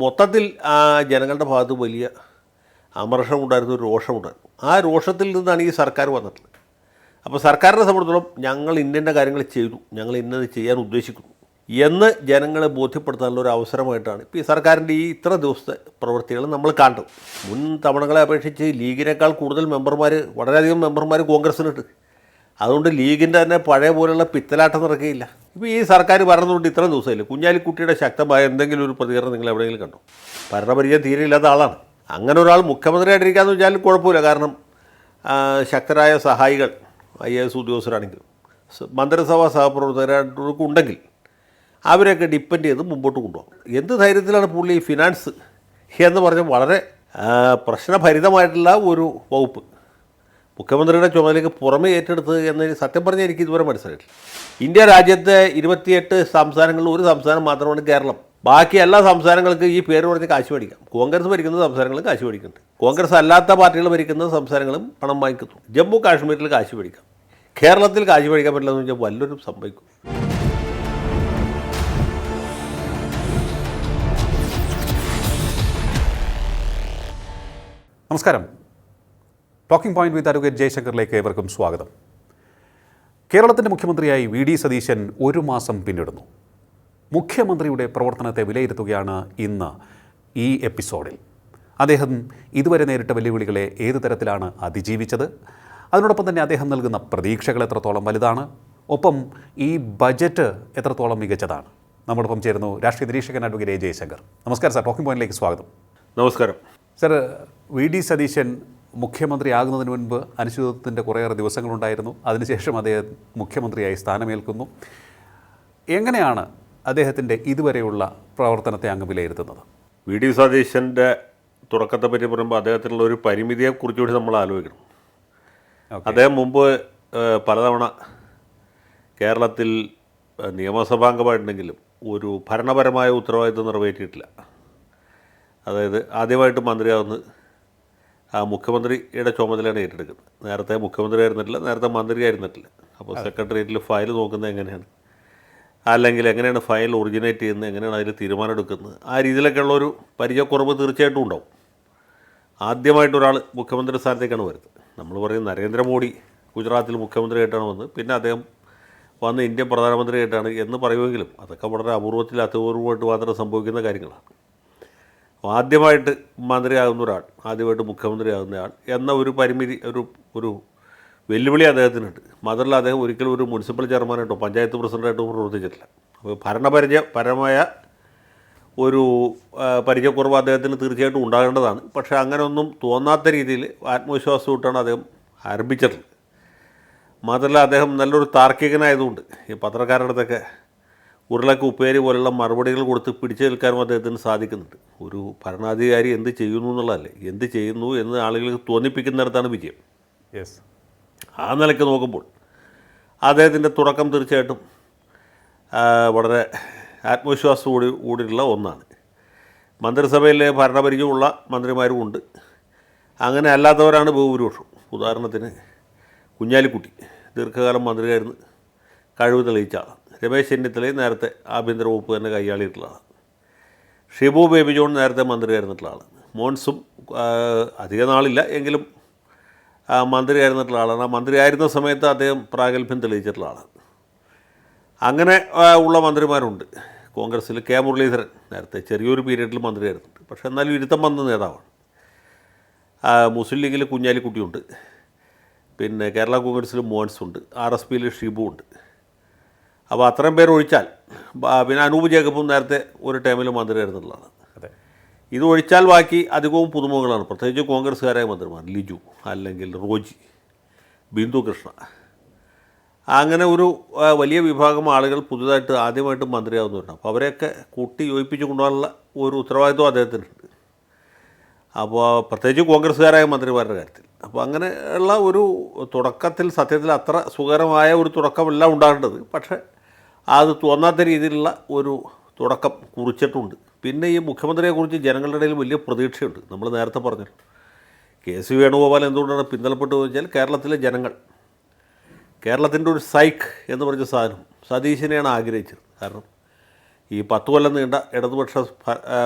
മൊത്തത്തിൽ ജനങ്ങളുടെ ഭാഗത്ത് വലിയ അമർഷമുണ്ടായിരുന്നു, ഒരു രോഷമുണ്ടായിരുന്നു. ആ രോഷത്തിൽ നിന്നാണ് ഈ സർക്കാർ വന്നിട്ടുള്ളത്. അപ്പോൾ സർക്കാരിനെ സംബന്ധിച്ചിടത്തോളം ഞങ്ങൾ ഇന്ന കാര്യങ്ങൾ ചെയ്തു, ഞങ്ങൾ ഇന്നത് ചെയ്യാൻ ഉദ്ദേശിക്കുന്നു എന്ന് ജനങ്ങളെ ബോധ്യപ്പെടുത്താനുള്ള ഒരു അവസരമായിട്ടാണ് ഇപ്പോൾ ഈ സർക്കാരിൻ്റെ ഈ ഇത്ര ദിവസത്തെ പ്രവൃത്തികൾ നമ്മൾ കണ്ടത്. മുൻ തവണകളെ അപേക്ഷിച്ച് ലീഗിനേക്കാൾ കൂടുതൽ മെമ്പർമാർ, വളരെയധികം മെമ്പർമാർ കോൺഗ്രസ്സിനുണ്ട്. അതുകൊണ്ട് ലീഗിൻ്റെ തന്നെ പഴയ പോലുള്ള പിത്തലാട്ടം നടക്കുകയില്ല. ഇപ്പോൾ ഈ സർക്കാർ ഭരണതുകൊണ്ട് ഇത്ര ദിവസമില്ല. കുഞ്ഞാലിക്കുട്ടിയുടെ ശക്തമായ എന്തെങ്കിലും ഒരു പ്രതികരണം നിങ്ങൾ എവിടെയെങ്കിലും കണ്ടോ? ഭരണപരിചയം തീരെ ഇല്ലാത്ത ആളാണ്. അങ്ങനെ ഒരാൾ മുഖ്യമന്ത്രിയായിട്ടിരിക്കാമെന്ന് വെച്ചാൽ കുഴപ്പമില്ല. കാരണം ശക്തരായ സഹായികൾ IAS ഉദ്യോഗസ്ഥരാണെങ്കിലും മന്ത്രിസഭാ സഹപ്രവർത്തകരായിട്ടൊക്കെ ഉണ്ടെങ്കിൽ അവരെയൊക്കെ ഡിപ്പെൻഡ് ചെയ്ത് മുമ്പോട്ട് കൊണ്ടുപോകും. എന്ത് ധൈര്യത്തിലാണ് പുള്ളി ഫിനാൻസ് എന്ന് പറഞ്ഞ വളരെ പ്രശ്നഭരിതമായിട്ടുള്ള ഒരു വകുപ്പ് മുഖ്യമന്ത്രിയുടെ ചുമതലയ്ക്ക് പുറമേ ഏറ്റെടുത്തത് എന്ന് സത്യം പറഞ്ഞാൽ എനിക്ക് ഇതുവരെ മനസ്സിലായിട്ടില്ല. ഇന്ത്യ രാജ്യത്തെ 28 സംസ്ഥാനങ്ങളിൽ ഒരു സംസ്ഥാനം മാത്രമാണ് കേരളം. ബാക്കി എല്ലാ സംസ്ഥാനങ്ങൾക്ക് ഈ പേര് പറഞ്ഞ് കാശ് മേടിക്കാം. കോൺഗ്രസ് ഭരിക്കുന്ന സംസ്ഥാനങ്ങളും കാശ് മേടിക്കുന്നുണ്ട്. കോൺഗ്രസ് അല്ലാത്ത പാർട്ടികൾ ഭരിക്കുന്ന സംസ്ഥാനങ്ങളും പണം വാങ്ങിക്കുന്നു. ജമ്മു കാശ്മീരിൽ കാശ് മേടിക്കാം. കേരളത്തിൽ കാശ് മേടിക്കാൻ പറ്റില്ല എന്ന് വെച്ചാൽ വല്ലൊരു സംഭവിക്കും. നമസ്കാരം. ടോക്കിംഗ് പോയിന്റ് വിത്ത് അഡ്വക്കേറ്റ് ജയശങ്കറിലേക്ക് ഏവർക്കും സ്വാഗതം. കേരളത്തിൻ്റെ മുഖ്യമന്ത്രിയായി VD സതീശൻ 1 മാസം പിന്നിടുന്നു. മുഖ്യമന്ത്രിയുടെ പ്രവർത്തനത്തെ വിലയിരുത്തുകയാണ് ഇന്ന് ഈ എപ്പിസോഡിൽ. അദ്ദേഹം ഇതുവരെ നേരിട്ട വെല്ലുവിളികളെ ഏതു തരത്തിലാണ് അതിജീവിച്ചത്, അതിനോടൊപ്പം തന്നെ അദ്ദേഹം നൽകുന്ന പ്രതീക്ഷകൾ എത്രത്തോളം വലുതാണ്, ഒപ്പം ഈ ബജറ്റ് എത്രത്തോളം മികച്ചതാണ്. നമ്മോടൊപ്പം ചേരുന്നു രാഷ്ട്രീയ നിരീക്ഷകൻ അഡ്വക്കേറ്റ് ജയശങ്കർ. നമസ്കാരം സാർ, ടോക്കിംഗ് പോയിന്റിലേക്ക് സ്വാഗതം. നമസ്കാരം സാർ. VD സതീശൻ മുഖ്യമന്ത്രിയാകുന്നതിന് മുൻപ് അനിശ്ചിതത്വത്തിൻ്റെ കുറേയേറെ ദിവസങ്ങളുണ്ടായിരുന്നു. അതിനുശേഷം അദ്ദേഹം മുഖ്യമന്ത്രിയായി സ്ഥാനമേൽക്കുന്നു. എങ്ങനെയാണ് അദ്ദേഹത്തിൻ്റെ ഇതുവരെയുള്ള പ്രവർത്തനത്തെ അങ്ങ് വിലയിരുത്തുന്നത്? VD സതീശൻ്റെ തുടക്കത്തെ പറ്റി പറയുമ്പോൾ അദ്ദേഹത്തിനുള്ള ഒരു പരിമിതിയെക്കുറിച്ച് കൂടി നമ്മൾ ആലോചിക്കണം. അദ്ദേഹം മുമ്പ് പലതവണ കേരളത്തിൽ നിയമസഭാംഗമായിട്ടുണ്ടെങ്കിലും ഒരു ഭരണപരമായ ഉത്തരവാദിത്വം നിറവേറ്റിയിട്ടില്ല. അതായത് ആദ്യമായിട്ട് മന്ത്രിയാവുന്നത് മുഖ്യമന്ത്രിയുടെ ചുമതലയാണ് ഏറ്റെടുക്കുന്നത്. നേരത്തെ മുഖ്യമന്ത്രി ആയിരുന്നിട്ടില്ല, നേരത്തെ മന്ത്രി ആയിരുന്നിട്ടില്ല. അപ്പോൾ സെക്രട്ടേറിയറ്റിൽ ഫയൽ നോക്കുന്നത് എങ്ങനെയാണ്, അല്ലെങ്കിൽ എങ്ങനെയാണ് ഫയൽ ഒറിജിനേറ്റ് ചെയ്യുന്നത്, എങ്ങനെയാണ് അതിൽ തീരുമാനം എടുക്കുന്നത്, ആ രീതിയിലൊക്കെയുള്ളൊരു പരിചയക്കുറവ് തീർച്ചയായിട്ടും ഉണ്ടാവും. ആദ്യമായിട്ടൊരാൾ മുഖ്യമന്ത്രി സ്ഥാനത്തേക്കാണ് വരുന്നത്. നമ്മൾ പറയും നരേന്ദ്രമോദി ഗുജറാത്തിൽ മുഖ്യമന്ത്രിയായിട്ടാണ് വന്നത്, പിന്നെ അദ്ദേഹം വന്ന് ഇന്ത്യൻ പ്രധാനമന്ത്രിയായിട്ടാണ് എന്ന് പറയുമെങ്കിലും അതൊക്കെ വളരെ അപൂർവത്തിൽ അത്യപൂർവമായിട്ട് മാത്രം സംഭവിക്കുന്ന കാര്യങ്ങളാണ്. ആദ്യമായിട്ട് മന്ത്രിയാകുന്ന ഒരാൾ, ആദ്യമായിട്ട് മുഖ്യമന്ത്രിയാകുന്നയാൾ എന്ന ഒരു പരിമിതി, ഒരു വെല്ലുവിളി അദ്ദേഹത്തിനുണ്ട്. മാത്രമല്ല അദ്ദേഹം ഒരിക്കലും ഒരു മുനിസിപ്പൽ ചെയർമാനായിട്ടോ പഞ്ചായത്ത് പ്രസിഡൻ്റായിട്ടോ പ്രവർത്തിച്ചിട്ടില്ല. അപ്പോൾ ഭരണപരമായ ഒരു പരിചയക്കുറവ് അദ്ദേഹത്തിന് തീർച്ചയായിട്ടും ഉണ്ടാകേണ്ടതാണ്. പക്ഷേ അങ്ങനെയൊന്നും തോന്നാത്ത രീതിയിൽ ആത്മവിശ്വാസമായിട്ടാണ് അദ്ദേഹം ആരംഭിച്ചിട്ടുള്ളത്. മാത്രമല്ല അദ്ദേഹം നല്ലൊരു താർക്കികനായതുകൊണ്ട് ഈ പത്രക്കാരുടെ അടുത്തൊക്കെ ഉരുളക്ക് ഉപ്പേരി പോലുള്ള മറുപടികൾ കൊടുത്ത് പിടിച്ചു നിൽക്കാനും അദ്ദേഹത്തിന് സാധിക്കുന്നുണ്ട്. ഒരു ഭരണാധികാരി എന്ത് ചെയ്യുന്നു എന്നുള്ളതല്ലേ, എന്ത് ചെയ്യുന്നു എന്ന് ആളുകൾക്ക് തോന്നിപ്പിക്കുന്നിടത്താണ് വിജയം. ആ നിലയ്ക്ക് നോക്കുമ്പോൾ അദ്ദേഹത്തിൻ്റെ തുടക്കം തീർച്ചയായിട്ടും വളരെ ആത്മവിശ്വാസത്തോടുകൂടിയുള്ള ഒന്നാണ്. മന്ത്രിസഭയിലെ ഭരണപരിചയമുള്ള മന്ത്രിമാരും ഉണ്ട്, അങ്ങനെ അല്ലാത്തവരാണ് ബഹുഭൂരിപക്ഷം. ഉദാഹരണത്തിന് കുഞ്ഞാലിക്കുട്ടി ദീർഘകാലം മന്ത്രിയായിരുന്നു, കഴിവ് തെളിയിച്ച ആളാണ്. രമേശ് ചെന്നിത്തലയും നേരത്തെ ആഭ്യന്തര വകുപ്പ് തന്നെ കൈയാളിയിട്ടുള്ള ആളാണ്. ഷിബു ബേബി ജോൺ നേരത്തെ മന്ത്രിയായിരുന്നിട്ടുള്ള ആളാണ്. മോൻസും അധിക നാളില്ല എങ്കിലും മന്ത്രിയായിരുന്നിട്ടുള്ള ആളാണ്. ആ മന്ത്രിയായിരുന്ന സമയത്ത് അദ്ദേഹം പ്രാഗൽഭ്യം തെളിയിച്ചിട്ടുള്ള ആളാണ്. അങ്ങനെ ഉള്ള മന്ത്രിമാരുണ്ട്. കോൺഗ്രസ്സിൽ കെ മുരളീധരൻ നേരത്തെ ചെറിയൊരു പീരീഡിൽ മന്ത്രിയായിരുന്നുണ്ട്, പക്ഷേ എന്നാലും ഇരുത്തം വന്ന നേതാവാണ്. മുസ്ലിം ലീഗിൽ കുഞ്ഞാലിക്കുട്ടിയുണ്ട്, പിന്നെ കേരള കോൺഗ്രസ്സിൽ മോൻസുണ്ട്, RSPയിൽ ഷിബു ഉണ്ട്. അപ്പോൾ അത്രയും പേർ ഒഴിച്ചാൽ പിന്നെ അനൂപ് ജേക്കബും നേരത്തെ ഒരു ടൈമിൽ മന്ത്രിയായിരുന്നുള്ളതാണ്. ഇത് ഒഴിച്ചാൽ ബാക്കി അധികവും പുതുമുഖങ്ങളാണ്, പ്രത്യേകിച്ച് കോൺഗ്രസ്സുകാരായ മന്ത്രിമാർ. ലിജു അല്ലെങ്കിൽ റോജി, ബിന്ദു കൃഷ്ണ, അങ്ങനെ ഒരു വലിയ വിഭാഗം ആളുകൾ പുതുതായിട്ട് ആദ്യമായിട്ട് മന്ത്രിയാവുന്നവരാണ്. അപ്പോൾ അവരെയൊക്കെ കൂട്ടി യോജിപ്പിച്ച് കൊണ്ടുപോകാനുള്ള ഒരു ഉത്തരവാദിത്വം അദ്ദേഹത്തിനുണ്ട്. അപ്പോൾ പ്രത്യേകിച്ച് കോൺഗ്രസ്സുകാരായ മന്ത്രിമാരുടെ കാര്യത്തിൽ. അപ്പോൾ അങ്ങനെയുള്ള ഒരു തുടക്കത്തിൽ സത്യത്തിൽ അത്ര സുഖകരമായ ഒരു തുടക്കമല്ല ഉണ്ടാകേണ്ടത്, പക്ഷേ അത് തോന്നാത്ത രീതിയിലുള്ള ഒരു തുടക്കം കുറിച്ചിട്ടുണ്ട്. പിന്നെ ഈ മുഖ്യമന്ത്രിയെക്കുറിച്ച് ജനങ്ങളുടെ ഇടയിൽ വലിയ പ്രതീക്ഷയുണ്ട്. നമ്മൾ നേരത്തെ പറഞ്ഞു KC വേണുഗോപാൽ എന്തുകൊണ്ടാണ് പിന്തള്ളപ്പെട്ടു വെച്ചാൽ കേരളത്തിലെ ജനങ്ങൾ, കേരളത്തിൻ്റെ ഒരു സൈക്ക് എന്ന് പറഞ്ഞ സാധനം സതീശനെയാണ് ആഗ്രഹിച്ചത്. കാരണം ഈ 10 കൊല്ലം നീണ്ട ഇടതുപക്ഷ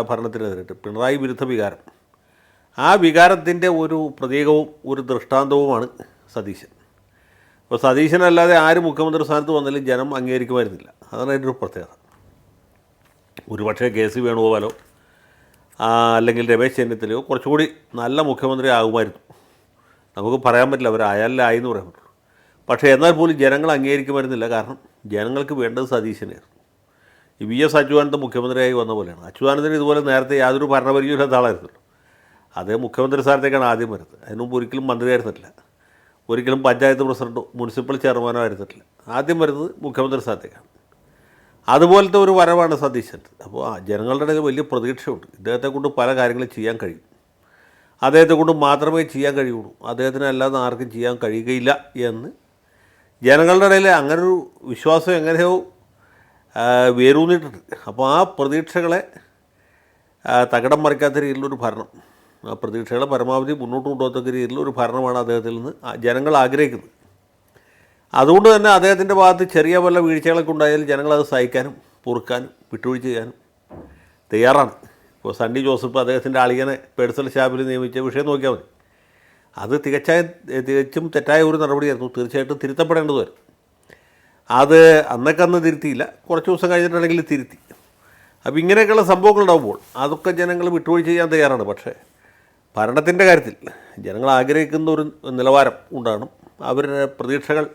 ഭരണത്തിനെതിരായിട്ട് പിണറായി വിരുദ്ധ വികാരം, ആ വികാരത്തിൻ്റെ ഒരു പ്രതീകവും ഒരു ദൃഷ്ടാന്തവുമാണ് സതീശൻ. അപ്പോൾ സതീശനല്ലാതെ ആര് മുഖ്യമന്ത്രി സ്ഥാനത്ത് വന്നാലും ജനം അംഗീകരിക്കുമായിരുന്നില്ല. അതാണ് അതിൻ്റെ ഒരു പ്രത്യേകത. ഒരുപക്ഷെ കെ.സി. വേണുഗോപാലോ അല്ലെങ്കിൽ രമേശ് ചെന്നിത്തലയോ കുറച്ചുകൂടി നല്ല മുഖ്യമന്ത്രി ആകുമായിരുന്നു. നമുക്ക് പറയാൻ പറ്റില്ല, അവരായാലായി എന്ന് പറയാൻ പറ്റുള്ളൂ. പക്ഷേ എന്നാൽ പോലും ജനങ്ങൾ അംഗീകരിക്കുമായിരുന്നില്ല. കാരണം ജനങ്ങൾക്ക് വേണ്ടത് സതീശനായിരുന്നു. ഈ വി.എസ്. അച്യുതാനന്ദൻ മുഖ്യമന്ത്രിയായി വന്ന പോലെയാണ്. അച്യുതാനന്ദന് ഇതുപോലെ നേരത്തെ യാതൊരു ഭരണപരിചയമില്ലാത്ത ആളായിരുന്നല്ലോ. അദ്ദേഹം മുഖ്യമന്ത്രി സ്ഥാനത്തേക്കാണ് ആദ്യം വരുന്നത്. അതിനുമുമ്പ് ഒരിക്കലും മന്ത്രിയായിരുന്നിട്ടില്ല, ഒരിക്കലും പഞ്ചായത്ത് പ്രസിഡൻറ്റോ മുനിസിപ്പൽ ചെയർമാനോ ആയിരുന്നിട്ടില്ല. ആദ്യം വരുന്നത് മുഖ്യമന്ത്രി സ്ഥാനത്തേക്കാണ്. അതുപോലത്തെ ഒരു വരവാണ് സതീശൻ. അപ്പോൾ ജനങ്ങളുടെ ഇടയിൽ വലിയ പ്രതീക്ഷയുണ്ട്. ഇദ്ദേഹത്തെ കൊണ്ട് പല കാര്യങ്ങളും ചെയ്യാൻ കഴിയും, അദ്ദേഹത്തെ കൊണ്ട് മാത്രമേ ചെയ്യാൻ കഴിയുള്ളൂ, അദ്ദേഹത്തിന് അല്ലാതെ ആർക്കും ചെയ്യാൻ കഴിയുകയില്ല എന്ന് ജനങ്ങളുടെ ഇടയിൽ അങ്ങനൊരു വിശ്വാസം എങ്ങനെയോ വേരൂന്നിട്ടുണ്ട്. അപ്പോൾ ആ പ്രതീക്ഷകളെ തകിടം മറിക്കാത്ത രീതിയിലുള്ളൊരു ഭരണം, ആ പ്രതീക്ഷകളെ പരമാവധി മുന്നോട്ട് കൊണ്ടുപോകത്തക്ക രീതിയിലൊരു ഭരണമാണ് അദ്ദേഹത്തിൽ നിന്ന് ജനങ്ങൾ ആഗ്രഹിക്കുന്നത്. അതുകൊണ്ട് തന്നെ അദ്ദേഹത്തിൻ്റെ ഭാഗത്ത് ചെറിയ വല്ല വീഴ്ചകളൊക്കെ ഉണ്ടായാലും ജനങ്ങളത് സഹിക്കാനും പൊറുക്കാനും വിട്ടുവീഴ്ച ചെയ്യാനും തയ്യാറാണ്. ഇപ്പോൾ സണ്ണി ജോസഫ് അദ്ദേഹത്തിൻ്റെ അളിയനെ പേഴ്സണൽ സ്റ്റാഫിൽ നിയമിച്ച വിഷയം നോക്കിയാൽ മതി. അത് തികച്ചും തെറ്റായ ഒരു നടപടിയായിരുന്നു. തീർച്ചയായിട്ടും തിരുത്തപ്പെടേണ്ടത് വരും. അത് അന്ന് തിരുത്തിയില്ല, കുറച്ച് ദിവസം കഴിഞ്ഞിട്ടുണ്ടെങ്കിൽ തിരുത്തി. അപ്പോൾ ഇങ്ങനെയൊക്കെയുള്ള സംഭവങ്ങളുണ്ടാകുമ്പോൾ അതൊക്കെ ജനങ്ങൾ വിട്ടുവീഴ്ച ചെയ്യാൻ തയ്യാറാണ്. പക്ഷേ ഭരണത്തിൻ്റെ കാര്യത്തിൽ ജനങ്ങൾ ആഗ്രഹിക്കുന്ന ഒരു നിലവാരം ഉണ്ടാകണം. അവരുടെ പ്രതീക്ഷകൾ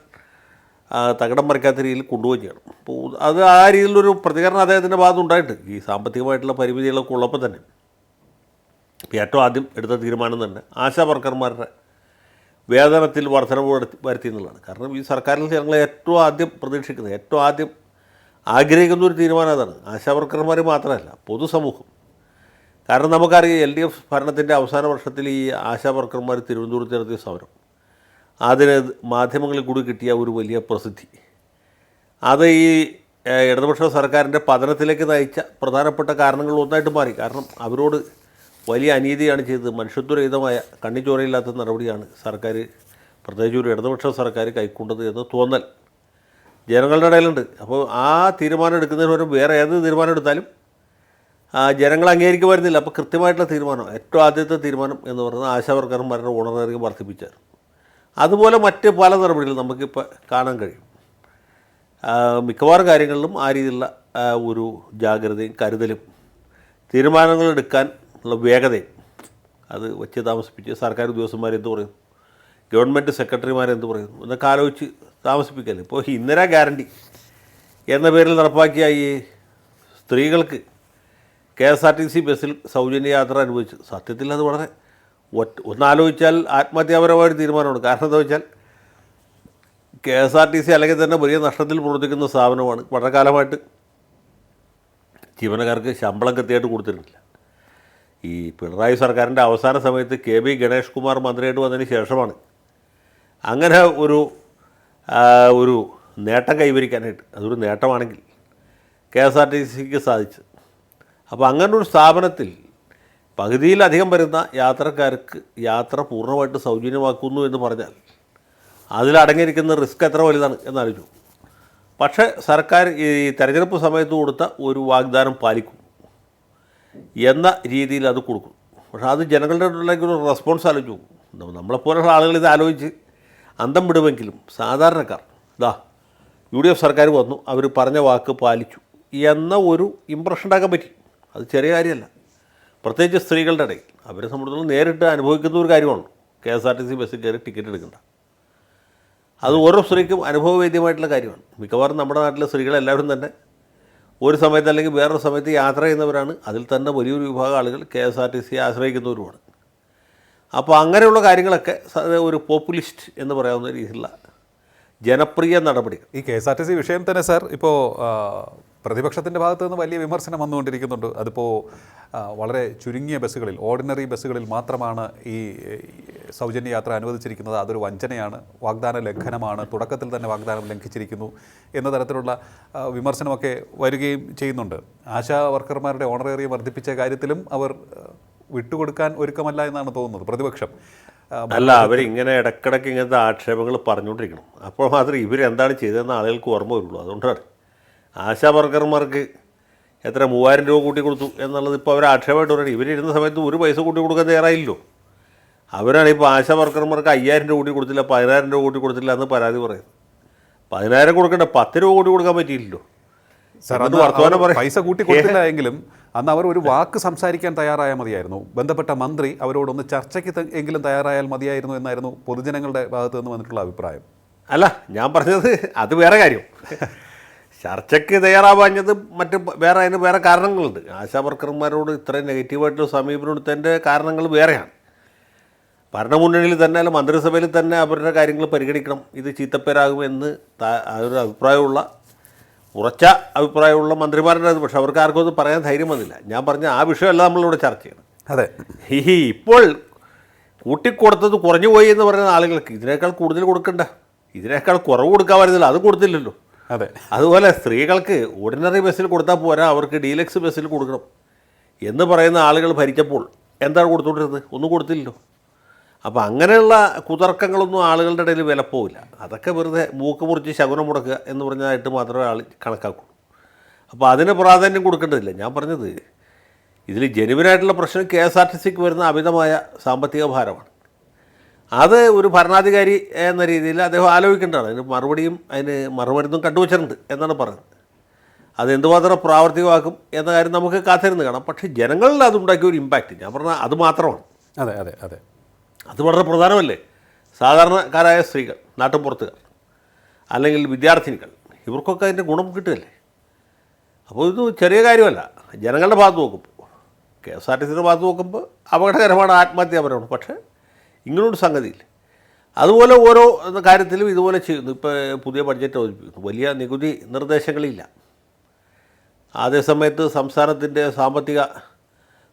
തകിടം മറിക്കാത്ത രീതിയിൽ കൊണ്ടുപോവുകയും ചെയ്യണം. അപ്പോൾ അത് ആ രീതിയിലൊരു പ്രതികരണം അദ്ദേഹത്തിൻ്റെ ഭാഗത്ത് ഉണ്ടായിട്ട് ഈ സാമ്പത്തികമായിട്ടുള്ള പരിമിതികളൊക്കെ ഉള്ളപ്പോൾ തന്നെ ഏറ്റവും ആദ്യം എടുത്ത തീരുമാനം തന്നെ ആശാ വർക്കർമാരുടെ വേതനത്തിൽ വർധനവ് വരുത്തി എന്നുള്ളതാണ്. കാരണം ഈ സർക്കാരിൽ ജനങ്ങൾ ഏറ്റവും ആദ്യം പ്രതീക്ഷിക്കുന്നത്, ഏറ്റവും ആദ്യം ആഗ്രഹിക്കുന്ന ഒരു തീരുമാനം അതാണ്. ആശാ വർക്കർമാർ മാത്രമല്ല, പൊതുസമൂഹം. കാരണം നമുക്കറിയാം LDF ഭരണത്തിൻ്റെ അവസാന വർഷത്തിൽ ഈ ആശാ വർക്കർമാർ തിരുവനന്തപുരത്ത് നടത്തിയ സമരം, അതിന് മാധ്യമങ്ങളിൽ കൂടി കിട്ടിയ ഒരു വലിയ പ്രസിദ്ധി, അത് ഈ ഇടതുപക്ഷ സർക്കാരിൻ്റെ പതനത്തിലേക്ക് നയിച്ച പ്രധാനപ്പെട്ട കാരണങ്ങൾ ഒന്നായിട്ട് മാറി. കാരണം അവരോട് വലിയ അനീതിയാണ് ചെയ്തത്. മനുഷ്യത്വരഹിതമായ കണ്ണിച്ചോരയില്ലാത്ത നടപടിയാണ് സർക്കാർ, പ്രത്യേകിച്ച് ഒരു ഇടതുപക്ഷ സർക്കാർ കൈക്കൊണ്ടത് എന്ന് തോന്നൽ ജനങ്ങളുടെ ഇടയിലുണ്ട്. അപ്പോൾ ആ തീരുമാനം എടുക്കുന്നതിന് പകരം വേറെ ഏത് തീരുമാനം എടുത്താലും ജനങ്ങൾ അംഗീകരിക്കുമായിരുന്നില്ല. അപ്പോൾ കൃത്യമായിട്ടുള്ള തീരുമാനം, ഏറ്റവും ആദ്യത്തെ തീരുമാനം എന്ന് പറയുന്നത് ആശാ വർക്കർമാരുടെ ഓണറേറിയം വർദ്ധിപ്പിച്ചായിരുന്നു. അതുപോലെ മറ്റ് പല നടപടികളും നമുക്കിപ്പോൾ കാണാൻ കഴിയും. മിക്കവാറും കാര്യങ്ങളിലും ആ രീതിയിലുള്ള ഒരു ജാഗ്രതയും കരുതലും തീരുമാനങ്ങൾ എടുക്കാൻ ഉള്ള വേഗതയും അത് വെച്ച് താമസിപ്പിച്ച് സർക്കാർ ഉദ്യോഗസ്ഥന്മാരെന്ത് പറയുന്നു, ഗവൺമെൻറ് സെക്രട്ടറിമാരെന്ത് പറയുന്നു എന്നൊക്കെ ആലോചിച്ച് താമസിപ്പിക്കല്ലേ. ഇപ്പോൾ ഇന്ദിരാ ഗ്യാരണ്ടി എന്ന പേരിൽ നടപ്പാക്കിയ ഈ സ്ത്രീകൾക്ക് KSRTC ബസ്സിൽ സൗജന്യ യാത്ര അനുവദിച്ചു. സത്യത്തിൽ അത് വളരെ ഒന്നാലോചിച്ചാൽ ആത്മഹത്യാപരമായൊരു തീരുമാനമാണ്. കാരണം എന്താ വെച്ചാൽ KSRTC അല്ലെങ്കിൽ തന്നെ വലിയ നഷ്ടത്തിൽ പ്രവർത്തിക്കുന്ന സ്ഥാപനമാണ്. വളരെ കാലമായിട്ട് ജീവനക്കാർക്ക് ശമ്പളം കൃത്യമായിട്ട് കൊടുത്തിരുന്നില്ല. ഈ പിണറായി സർക്കാരിൻ്റെ അവസാന സമയത്ത് KB ഗണേഷ് കുമാർ മന്ത്രിയായിട്ട് വന്നതിന് ശേഷമാണ് അങ്ങനെ ഒരു നേട്ടം കൈവരിക്കാനായിട്ട്, അതൊരു നേട്ടമാണെങ്കിൽ KSRTCക്ക് സാധിച്ചു. അപ്പോൾ അങ്ങനൊരു സ്ഥാപനത്തിൽ പകുതിയിലധികം വരുന്ന യാത്രക്കാർക്ക് യാത്ര പൂർണ്ണമായിട്ട് സൗജന്യമാക്കുന്നു എന്ന് പറഞ്ഞാൽ അതിലടങ്ങിയിരിക്കുന്ന റിസ്ക് എത്ര വലുതാണ് എന്നാലോചിച്ചു. പക്ഷേ സർക്കാർ ഈ തെരഞ്ഞെടുപ്പ് സമയത്ത് കൊടുത്ത ഒരു വാഗ്ദാനം പാലിക്കും എന്ന രീതിയിൽ അത് കൊടുക്കും. പക്ഷേ അത് ജനങ്ങളുടെ ഇടയിലേക്ക് ഒരു റെസ്പോൺസ് ആലോചിച്ചു. നമ്മളെപ്പോലുള്ള ആളുകൾ ഇത് ആലോചിച്ച് അന്തം വിടുമെങ്കിലും സാധാരണക്കാർ UDF സർക്കാർ വന്നു, അവർ പറഞ്ഞ വാക്ക് പാലിച്ചു എന്ന ഒരു ഇമ്പ്രഷൻ ഉണ്ടാക്കാൻ പറ്റി. അത് ചെറിയ കാര്യമല്ല. പ്രത്യേകിച്ച് സ്ത്രീകളുടെ ഇടയിൽ അവരെ സംബന്ധിച്ചിടത്തോളം നേരിട്ട് അനുഭവിക്കുന്ന ഒരു കാര്യമാണ് KSRTC ബസ്സിൽ കയറി ടിക്കറ്റ് എടുക്കേണ്ട. അത് ഓരോ സ്ത്രീക്കും അനുഭവവേദ്യമായിട്ടുള്ള കാര്യമാണ്. മിക്കവാറും നമ്മുടെ നാട്ടിലെ സ്ത്രീകളെല്ലാവരും തന്നെ ഒരു സമയത്ത് അല്ലെങ്കിൽ വേറൊരു സമയത്ത് യാത്ര ചെയ്യുന്നവരാണ്. അതിൽ തന്നെ വലിയൊരു വിഭാഗം ആളുകൾ KSRTC ആശ്രയിക്കുന്നവരുമാണ്. അപ്പോൾ അങ്ങനെയുള്ള കാര്യങ്ങളൊക്കെ ഒരു പോപ്പുലിസ്റ്റ് എന്ന് പറയാവുന്ന രീതിയിലുള്ള ജനപ്രിയ നടപടികൾ. ഈ KSRTC വിഷയം തന്നെ സാർ ഇപ്പോൾ പ്രതിപക്ഷത്തിൻ്റെ ഭാഗത്ത് നിന്ന് വലിയ വിമർശനം വന്നുകൊണ്ടിരിക്കുന്നുണ്ട്. അതിപ്പോൾ വളരെ ചുരുങ്ങിയ ബസ്സുകളിൽ, ഓർഡിനറി ബസ്സുകളിൽ മാത്രമാണ് ഈ സൗജന്യ യാത്ര അനുവദിച്ചിരിക്കുന്നത്. അതൊരു വഞ്ചനയാണ്, വാഗ്ദാന ലംഘനമാണ്, തുടക്കത്തിൽ തന്നെ വാഗ്ദാനം ലംഘിച്ചിരിക്കുന്നു എന്ന തരത്തിലുള്ള വിമർശനമൊക്കെ വരികയും ചെയ്യുന്നുണ്ട്. ആശാ വർക്കർമാരുടെ ഓണറേറിയം വർദ്ധിപ്പിച്ച കാര്യത്തിലും അവർ വിട്ടുകൊടുക്കാൻ ഒരുക്കമല്ല എന്നാണ് തോന്നുന്നത് പ്രതിപക്ഷം. അല്ല, അവരിങ്ങനെ ഇടയ്ക്കിടയ്ക്ക് ഇങ്ങനത്തെ ആക്ഷേപങ്ങൾ പറഞ്ഞുകൊണ്ടിരിക്കണം. അപ്പോൾ മാത്രമേ ഇവരെന്താണ് ചെയ്തതെന്ന് ആളുകൾക്ക് ഓർമ്മ വരുള്ളൂ. അതുകൊണ്ടാണ് ആശാ വർക്കർമാർക്ക് എത്ര 3000 രൂപ കൂട്ടി കൊടുത്തു എന്നുള്ളത് ഇപ്പോൾ അവർ ആക്ഷേപമായിട്ട് പറയുന്നത്. ഇവരിരുന്ന സമയത്ത് ഒരു പൈസ കൂട്ടി കൊടുക്കാൻ തയ്യാറായില്ലോ. അവരാണ് ഇപ്പോൾ ആശാ വർക്കർമാർക്ക് 5000 രൂപ കൂട്ടി കൊടുത്തില്ല, 10000 രൂപ കൂട്ടി കൊടുത്തില്ല എന്ന് പരാതി പറയുന്നത്. 10000 കൊടുക്കണ്ട, 10 രൂപ കൂട്ടി കൊടുക്കാൻ പറ്റിയില്ലല്ലോ. സാർ, അത് വർത്തമാനം പൈസ കൂട്ടി കൊടുത്തില്ല എങ്കിലും അന്ന് അവർ ഒരു വാക്ക് സംസാരിക്കാൻ തയ്യാറായാൽ മതിയായിരുന്നു. ബന്ധപ്പെട്ട മന്ത്രി അവരോടൊന്ന് ചർച്ചയ്ക്ക് എങ്കിലും തയ്യാറായാൽ മതിയായിരുന്നു എന്നായിരുന്നു പൊതുജനങ്ങളുടെ ഭാഗത്ത് നിന്ന് വന്നിട്ടുള്ള അഭിപ്രായം. അല്ല, ഞാൻ പറഞ്ഞത് അത് വേറെ കാര്യം. ചർച്ചയ്ക്ക് തയ്യാറാവാഞ്ഞത് അതിന് വേറെ കാരണങ്ങളുണ്ട്. ആശാ വർക്കർമാരോട് ഇത്രയും നെഗറ്റീവായിട്ടുള്ള സമീപനം എടുത്തതിൻ്റെ കാരണങ്ങൾ വേറെയാണ്. ഭരണമുന്നണിയിൽ തന്നെ അല്ല മന്ത്രിസഭയിൽ തന്നെ അവരുടെ കാര്യങ്ങൾ പരിഗണിക്കണം, ഇത് ചീത്തപ്പേരാകുമെന്ന് ഒരു അഭിപ്രായമുള്ള ഉറച്ച അഭിപ്രായമുള്ള മന്ത്രിമാരുടെ. പക്ഷെ അവർക്ക് ആർക്കും അത് പറയാൻ ധൈര്യം വന്നില്ല. ഞാൻ പറഞ്ഞ ആ വിഷയമല്ല നമ്മളിവിടെ ചർച്ച ചെയ്യണം. അതെ, ഇപ്പോൾ കൂട്ടിക്കൊടുത്തത് കുറഞ്ഞു പോയി എന്ന് പറയുന്ന ആളുകൾക്ക് ഇതിനേക്കാൾ കൂടുതൽ കൊടുക്കണ്ട, ഇതിനേക്കാൾ കുറവ് കൊടുക്കാൻ വരുന്നില്ല, അത് കൊടുത്തില്ലല്ലോ. അതെ, അതുപോലെ സ്ത്രീകൾക്ക് ഓർഡിനറി ബസ്സിൽ കൊടുത്താൽ പോരാ, അവർക്ക് ഡീലക്സ് ബസ്സിൽ കൊടുക്കണം എന്ന് പറയുന്ന ആളുകൾ ഭരിച്ചപ്പോൾ എന്താണ് കൊടുത്തുകൊണ്ടിരുന്നത്? ഒന്നും കൊടുത്തില്ലല്ലോ. അപ്പോൾ അങ്ങനെയുള്ള കുതർക്കങ്ങളൊന്നും ആളുകളുടെ ഇടയിൽ വിലപ്പോവില്ല. അതൊക്കെ വെറുതെ മൂക്ക് മുറിച്ച് ശകുനം മുടക്കുക എന്ന് പറഞ്ഞതായിട്ട് മാത്രമേ ആൾ കണക്കാക്കുള്ളൂ. അപ്പോൾ അതിന് പ്രാധാന്യം കൊടുക്കേണ്ടതില്ല. ഞാൻ പറഞ്ഞത് ഇതിൽ ജെനുവിനായിട്ടുള്ള പ്രശ്നം KSRTCക്ക് വരുന്ന അമിതമായ സാമ്പത്തിക ഭാരമാണ്. അത് ഒരു ഭരണാധികാരി എന്ന രീതിയിൽ അദ്ദേഹം ആലോചിക്കേണ്ടതാണ്. അതിന് മറുമരുന്നും കണ്ടുവച്ചിട്ടുണ്ട് എന്നാണ് പറയുന്നത്. അത് എന്തുമാത്രം പ്രാവർത്തികമാക്കും എന്ന കാര്യം നമുക്ക് കാത്തിരുന്ന് കാണാം. പക്ഷേ ജനങ്ങളിൽ അതുണ്ടാക്കിയ ഒരു ഇമ്പാക്റ്റ് ഞാൻ പറഞ്ഞാൽ അത് മാത്രമാണ്. അതെ അതെ അതെ അത് വളരെ പ്രധാനമല്ലേ. സാധാരണക്കാരായ സ്ത്രീകൾ, നാട്ടുപുറത്തുകാർ, അല്ലെങ്കിൽ വിദ്യാർത്ഥിനികൾ, ഇവർക്കൊക്കെ അതിൻ്റെ ഗുണം കിട്ടുകയല്ലേ. അപ്പോൾ ഇത് ചെറിയ കാര്യമല്ല. ജനങ്ങളുടെ ഭാഗത്ത് നോക്കുമ്പോൾ, KSRTCയുടെ ഭാഗത്ത് നോക്കുമ്പോൾ അപകടകരമാണ്, ആത്മഹത്യാപരമാണ്. പക്ഷേ ഇങ്ങനൊരു സംഗതിയില്ല. അതുപോലെ ഓരോ കാര്യത്തിലും ഇതുപോലെ ചെയ്യുന്നു. ഇപ്പോൾ പുതിയ ബഡ്ജറ്റ് അവതരിപ്പിക്കുന്നു, വലിയ നികുതി നിർദ്ദേശങ്ങളില്ല. അതേസമയത്ത് സംസ്ഥാനത്തിൻ്റെ സാമ്പത്തിക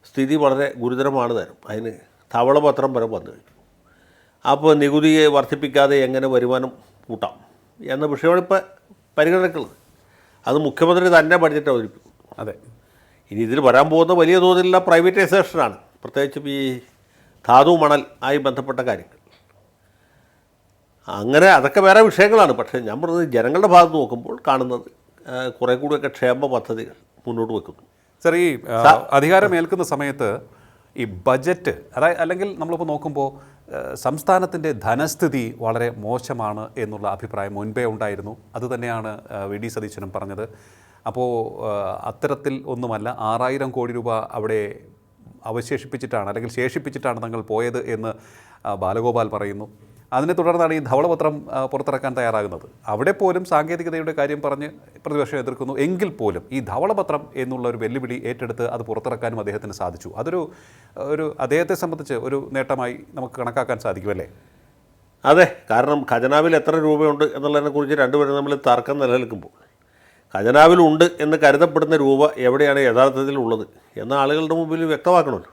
സ്ഥിതി വളരെ ഗുരുതരമാണ് താനും. അതിന് ധവളപത്രം വരെ വന്നു കഴിഞ്ഞു. അപ്പോൾ നികുതിയെ വർദ്ധിപ്പിക്കാതെ എങ്ങനെ വരുമാനം കൂട്ടാം എന്ന വിഷയമാണ് ഇപ്പോൾ പരിഗണനക്കുള്ളത്. അത് മുഖ്യമന്ത്രി തന്നെ ബഡ്ജറ്റ് അവതരിപ്പിക്കും. അതെ, ഇനി ഇതിൽ വരാൻ പോകുന്ന വലിയ തോതിലുള്ള പ്രൈവറ്റൈസേഷനാണ്, പ്രത്യേകിച്ചും ഈ ധാതു മണൽ ആയി ബന്ധപ്പെട്ട കാര്യങ്ങൾ. അങ്ങനെ അതൊക്കെ വേറെ വിഷയങ്ങളാണ്. പക്ഷേ ഞാൻ പറഞ്ഞത് ജനങ്ങളുടെ ഭാഗത്ത് നോക്കുമ്പോൾ കാണുന്നത് കുറേ കൂടിയൊക്കെ ക്ഷേമ പദ്ധതികൾ മുന്നോട്ട് വെക്കുന്നു. സാർ, ഈ അധികാരമേൽക്കുന്ന സമയത്ത് ഈ ബജറ്റ് അല്ലെങ്കിൽ നമ്മളിപ്പോൾ നോക്കുമ്പോൾ സംസ്ഥാനത്തിൻ്റെ ധനസ്ഥിതി വളരെ മോശമാണ് എന്നുള്ള അഭിപ്രായം മുൻപേ ഉണ്ടായിരുന്നു. അതുതന്നെയാണ് VD സതീശനും പറഞ്ഞത്. അപ്പോൾ അത്തരത്തിൽ ഒന്നുമല്ല, 6000 കോടി രൂപ അവിടെ അവശേഷിപ്പിച്ചിട്ടാണ് അല്ലെങ്കിൽ ശേഷിപ്പിച്ചിട്ടാണ് തങ്ങൾ പോയത് എന്ന് ബാലഗോപാൽ പറയുന്നു. അതിനെ തുടർന്നാണ് ഈ ധവളപത്രം പുറത്തിറക്കാൻ തയ്യാറാകുന്നത്. അവിടെ പോലും സാങ്കേതികതയുടെ കാര്യം പറഞ്ഞ് പ്രതിപക്ഷം എതിർക്കുന്നു. എങ്കിൽ പോലും ഈ ധവളപത്രം എന്നുള്ള ഒരു വെല്ലുവിളി ഏറ്റെടുത്ത് അത് പുറത്തിറക്കാനും അദ്ദേഹത്തിന് സാധിച്ചു. അതൊരു അദ്ദേഹത്തെ സംബന്ധിച്ച് ഒരു നേട്ടമായി നമുക്ക് കണക്കാക്കാൻ സാധിക്കുമല്ലേ? അതെ, കാരണം ഖജനാവിൽ എത്ര രൂപയുണ്ട് എന്നുള്ളതിനെക്കുറിച്ച് രണ്ടുപേരും നമ്മൾ തർക്കം നിലനിൽക്കുമ്പോൾ ഖജനാവിലുണ്ട് എന്ന് കരുതപ്പെടുന്ന രൂപ എവിടെയാണ് യഥാർത്ഥത്തിൽ ഉള്ളത് എന്ന ആളുകളുടെ മുമ്പിൽ വ്യക്തമാക്കണമല്ലോ.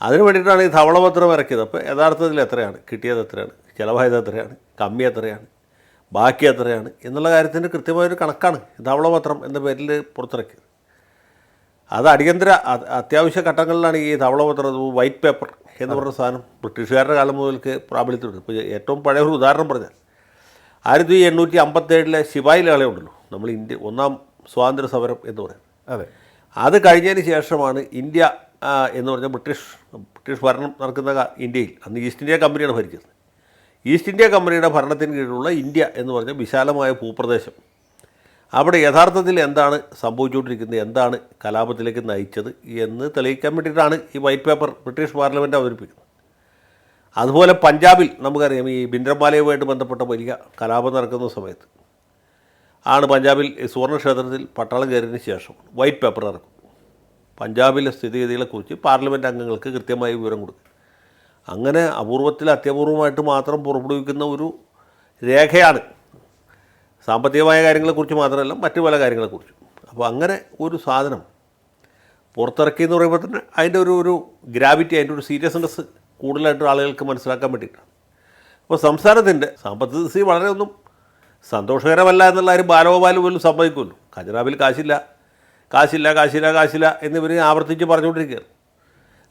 അതിന് വേണ്ടിയിട്ടാണ് ഈ ധവളപത്രം ഇറക്കിയത്. അപ്പോൾ യഥാർത്ഥത്തിൽ എത്രയാണ് കിട്ടിയത്, എത്രയാണ് ചിലവായത്, എത്രയാണ് കമ്മി, എത്രയാണ് ബാക്കി, എത്രയാണ് എന്നുള്ള കാര്യത്തിൻ്റെ കൃത്യമായൊരു കണക്കാണ് ധവളപത്രം എന്ന പേരിൽ പുറത്തിറക്കിയത്. അത് അടിയന്തര അത്യാവശ്യ ഘട്ടങ്ങളിലാണ് ഈ ധവളപത്രം, വൈറ്റ് പേപ്പർ എന്ന് പറഞ്ഞ സാധനം ബ്രിട്ടീഷുകാരുടെ കാലം മുതൽക്ക് പ്രാബല്യത്തിലുണ്ട്. ഇപ്പോൾ ഏറ്റവും പഴയ ഒരു ഉദാഹരണം പറഞ്ഞാൽ 1857 ശിപായി ലേലമുണ്ടല്ലോ, നമ്മൾ ഒന്നാം സ്വാതന്ത്ര്യ സമരം എന്ന് പറയുന്നത്. അതെ, അത് കഴിഞ്ഞതിന് ശേഷമാണ് ഇന്ത്യ എന്ന് പറഞ്ഞാൽ ബ്രിട്ടീഷ് ഭരണം നടക്കുന്ന ഇന്ത്യയിൽ അന്ന് ഈസ്റ്റ് ഇന്ത്യ കമ്പനിയാണ് ഭരിച്ചത്. ഈസ്റ്റ് ഇന്ത്യ കമ്പനിയുടെ ഭരണത്തിന് കീഴിലുള്ള ഇന്ത്യ എന്ന് പറഞ്ഞ വിശാലമായ ഭൂപ്രദേശം, അവിടെ യഥാർത്ഥത്തിൽ എന്താണ് സംഭവിച്ചുകൊണ്ടിരിക്കുന്നത്, എന്താണ് കലാപത്തിലേക്ക് നയിച്ചത് എന്ന് തെളിയിക്കാൻ വേണ്ടിയിട്ടാണ് ഈ വൈറ്റ് പേപ്പർ ബ്രിട്ടീഷ് പാർലമെൻറ്റ് അവതരിപ്പിക്കുന്നത്. അതുപോലെ പഞ്ചാബിൽ നമുക്കറിയാം, ഈ ഭിന്ദ്രൻവാലയുമായിട്ട് ബന്ധപ്പെട്ട വലിയ കലാപം നടക്കുന്ന സമയത്ത് ആണ് പഞ്ചാബിൽ സുവർണ്ണ ക്ഷേത്രത്തിൽ പട്ടാളം കയറിയതിന് ശേഷം വൈറ്റ് പേപ്പർ ഇറക്കും. പഞ്ചാബിലെ സ്ഥിതിഗതികളെക്കുറിച്ച് പാർലമെൻറ്റ് അംഗങ്ങൾക്ക് കൃത്യമായി വിവരം കൊടുക്കും. അങ്ങനെ അപൂർവത്തിൽ അത്യപൂർവമായിട്ട് മാത്രം പുറപ്പെടുവിക്കുന്ന ഒരു രേഖയാണ് സാമ്പത്തികമായ കാര്യങ്ങളെക്കുറിച്ച് മാത്രമല്ല മറ്റു പല കാര്യങ്ങളെക്കുറിച്ചും. അപ്പോൾ അങ്ങനെ ഒരു സാധനം പുറത്തിറക്കി എന്ന് പറയുമ്പോൾ തന്നെ അതിൻ്റെ ഒരു ഗ്രാവിറ്റി, അതിൻ്റെ ഒരു സീരിയസ്നെസ് കൂടുതലായിട്ട് ആളുകൾക്ക് മനസ്സിലാക്കാൻ വേണ്ടിയിട്ടാണ്. അപ്പോൾ സംസ്ഥാനത്തിൻ്റെ സാമ്പത്തിക സ്ഥിതി വളരെ ഒന്നും സന്തോഷകരമല്ല എന്നുള്ള കാര്യം ബാലഗോപാൽ പോലും സമ്മതിക്കുമല്ലോ. ഖജനാവിൽ കാശില്ല എന്നിവർ ആവർത്തിച്ച് പറഞ്ഞുകൊണ്ടിരിക്കുകയാണ്.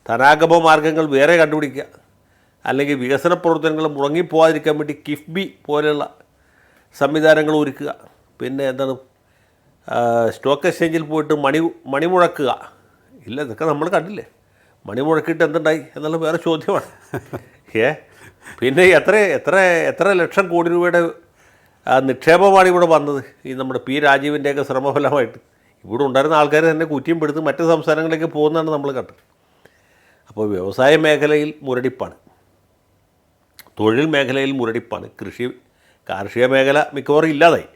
ധനാഗമ മാർഗ്ഗങ്ങൾ വേറെ കണ്ടുപിടിക്കുക, അല്ലെങ്കിൽ വികസന പ്രവർത്തനങ്ങൾ മുടങ്ങിപ്പോകാതിരിക്കാൻ വേണ്ടി കിഫ്ബി പോലെയുള്ള സംവിധാനങ്ങൾ ഒരുക്കുക, പിന്നെ എന്താണ് സ്റ്റോക്ക് എക്സ്ചേഞ്ചിൽ പോയിട്ട് മണി മുഴക്കുക ഇല്ല, ഇതൊക്കെ നമ്മൾ കണ്ടില്ലേ. മണി മുഴക്കിയിട്ട് എന്തുണ്ടായി എന്നുള്ള വേറെ ചോദ്യമാണ്. പിന്നെ എത്ര ലക്ഷം കോടി രൂപയുടെ നിക്ഷേപമാണ് ഇവിടെ വന്നത് ഈ നമ്മുടെ പി രാജീവിൻ്റെയൊക്കെ ശ്രമഫലമായിട്ട്. ഇവിടെ ഉണ്ടായിരുന്ന ആൾക്കാർ തന്നെ കുറ്റിയും പെടുത്ത് മറ്റ് സംസ്ഥാനങ്ങളിലേക്ക് പോകുന്നതാണ് നമ്മൾ കണ്ടത്. അപ്പോൾ വ്യവസായ മേഖലയിൽ മുരടിപ്പാണ്, തൊഴിൽ മേഖലയിൽ മുരടിപ്പാണ്, കാർഷിക മേഖല മിക്കവാറും ഇല്ലാതായി.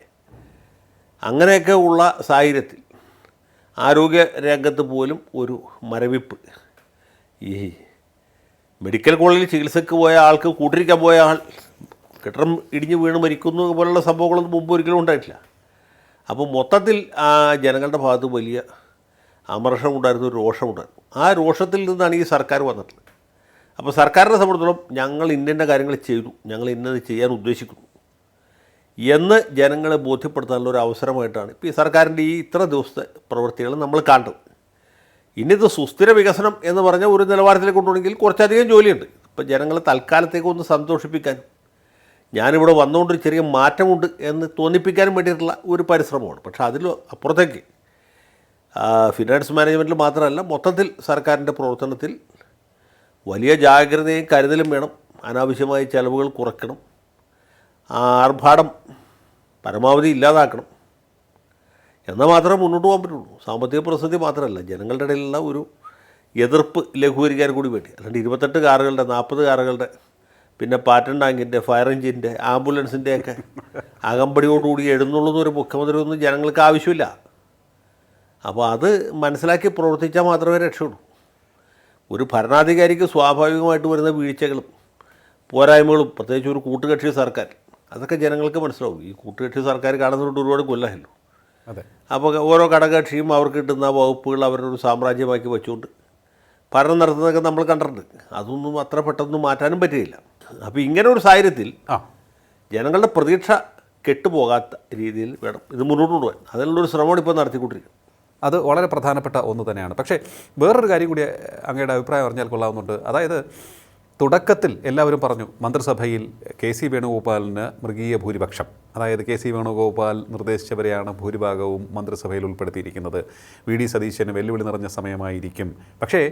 അങ്ങനെയൊക്കെ ഉള്ള സാഹചര്യത്തിൽ ആരോഗ്യ രംഗത്ത് പോലും ഒരു മരവിപ്പ്. ഈ മെഡിക്കൽ കോളേജിൽ ചികിത്സയ്ക്ക് പോയ ആൾക്ക് കൂട്ടിരിക്കാൻ പോയ ആൾ കെട്ടിടം ഇടിഞ്ഞ് വീണ് മരിക്കുന്നു പോലുള്ള സംഭവങ്ങളൊന്നും മുമ്പ് ഒരിക്കലും ഉണ്ടായിട്ടില്ല. അപ്പോൾ മൊത്തത്തിൽ ആ ജനങ്ങളുടെ ഭാഗത്ത് വലിയ അമർഷമുണ്ടായിരുന്നു, ഒരു രോഷമുണ്ടായിരുന്നു. ആ രോഷത്തിൽ നിന്നാണ് ഈ സർക്കാർ വന്നിട്ടുള്ളത്. അപ്പോൾ സർക്കാരിനെ സംബന്ധിച്ചിടത്തോളം ഞങ്ങൾ ഇന്ന കാര്യങ്ങൾ ചെയ്തു, ഞങ്ങൾ ഇന്നത് ചെയ്യാൻ ഉദ്ദേശിക്കുന്നു എന്ന് ജനങ്ങളെ ബോധ്യപ്പെടുത്താനുള്ള ഒരു അവസരമായിട്ടാണ് ഇപ്പോൾ ഈ സർക്കാരിൻ്റെ ഈ ഇത്ര ദിവസത്തെ പ്രവൃത്തികൾ നമ്മൾ കണ്ടത്. ഇനിയിത് സുസ്ഥിര വികസനം എന്ന് പറഞ്ഞ ഒരു നിലവാരത്തിലേക്ക് കൊണ്ടുപോകണമെങ്കിൽ കുറച്ചധികം ജോലിയുണ്ട്. ഇപ്പോൾ ജനങ്ങളെ തൽക്കാലത്തേക്ക് ഒന്ന് സന്തോഷിപ്പിക്കാനും ഞാനിവിടെ വന്നുകൊണ്ടൊരു ചെറിയ മാറ്റമുണ്ട് എന്ന് തോന്നിപ്പിക്കാനും വേണ്ടിയിട്ടുള്ള ഒരു പരിശ്രമമാണ്. പക്ഷേ അതിൽ അപ്പുറത്തേക്ക് ഫിനാൻസ് മാനേജ്മെൻറ്റിൽ മാത്രമല്ല, മൊത്തത്തിൽ സർക്കാരിൻ്റെ പ്രവർത്തനത്തിൽ വലിയ ജാഗ്രതയും കരുതലും വേണം. അനാവശ്യമായ ചെലവുകൾ കുറയ്ക്കണം, ആർഭാടം പരമാവധി ഇല്ലാതാക്കണം. എന്നാൽ മാത്രമേ മുന്നോട്ട് പോകാൻ പറ്റുള്ളൂ. സാമ്പത്തിക പ്രതിസന്ധി മാത്രമല്ല, ജനങ്ങളുടെ ഇടയിലുള്ള ഒരു എതിർപ്പ് ലഘൂകരിക്കാൻ കൂടി വേണ്ടി. അല്ലാണ്ട് 28 കാറുകളുടെ 40 കാറുകളുടെ പിന്നെ പാറ്റൻ ടാങ്കിൻ്റെ ഫയർ എഞ്ചിൻ്റെ ആംബുലൻസിൻ്റെയൊക്കെ അകമ്പടിയോടുകൂടി എഴുന്നള്ളുന്നൊരു മുഖ്യമന്ത്രി ഒന്നും ജനങ്ങൾക്ക് ആവശ്യമില്ല. അപ്പോൾ അത് മനസ്സിലാക്കി പ്രവർത്തിച്ചാൽ മാത്രമേ രക്ഷയുള്ളൂ. ഒരു ഭരണാധികാരിക്ക് സ്വാഭാവികമായിട്ട് വരുന്ന വീഴ്ചകളും പോരായ്മകളും, പ്രത്യേകിച്ച് ഒരു കൂട്ടുകക്ഷി സർക്കാർ, അതൊക്കെ ജനങ്ങൾക്ക് മനസ്സിലാവും. ഈ കൂട്ടുകക്ഷി സർക്കാർ കാണുന്നതുകൊണ്ട് ഒരുപാട് കൊല്ലമല്ലോ. അതെ. അപ്പോൾ ഓരോ ഘടകകക്ഷിയും അവർക്ക് കിട്ടുന്ന വകുപ്പുകൾ അവരുടെ ഒരു സാമ്രാജ്യമാക്കി വെച്ചുകൊണ്ട് ഭരണം നടത്തുന്നതൊക്കെ നമ്മൾ കണ്ടിട്ടുണ്ട്. അതൊന്നും അത്ര പെട്ടെന്ന് മാറ്റാനും പറ്റുകയില്ല. അപ്പോൾ ഇങ്ങനെ ഒരു സാഹചര്യത്തിൽ ജനങ്ങളുടെ പ്രതീക്ഷ കെട്ടുപോകാത്ത രീതിയിൽ വേണം ഇത് മുന്നോട്ട് കൊണ്ടുപോകാൻ. അതിനുള്ളൊരു ശ്രമമാണ് ഇപ്പോൾ നടത്തിക്കൊണ്ടിരിക്കുന്നത്. അത് വളരെ പ്രധാനപ്പെട്ട ഒന്ന് തന്നെയാണ്. പക്ഷേ വേറൊരു കാര്യം കൂടി അങ്ങയുടെ അഭിപ്രായം അറിഞ്ഞാൽ കൊള്ളാവുന്നുണ്ട്. അതായത് തുടക്കത്തിൽ എല്ലാവരും പറഞ്ഞു മന്ത്രിസഭയിൽ KC വേണുഗോപാലിന് മൃഗീയ ഭൂരിപക്ഷം, അതായത് KC വേണുഗോപാൽ നിർദ്ദേശിച്ചവരെയാണ് ഭൂരിഭാഗവും മന്ത്രിസഭയിൽ ഉൾപ്പെടുത്തിയിരിക്കുന്നത്, VD സതീശന് വെല്ലുവിളി നിറഞ്ഞ സമയമായിരിക്കും. പക്ഷേ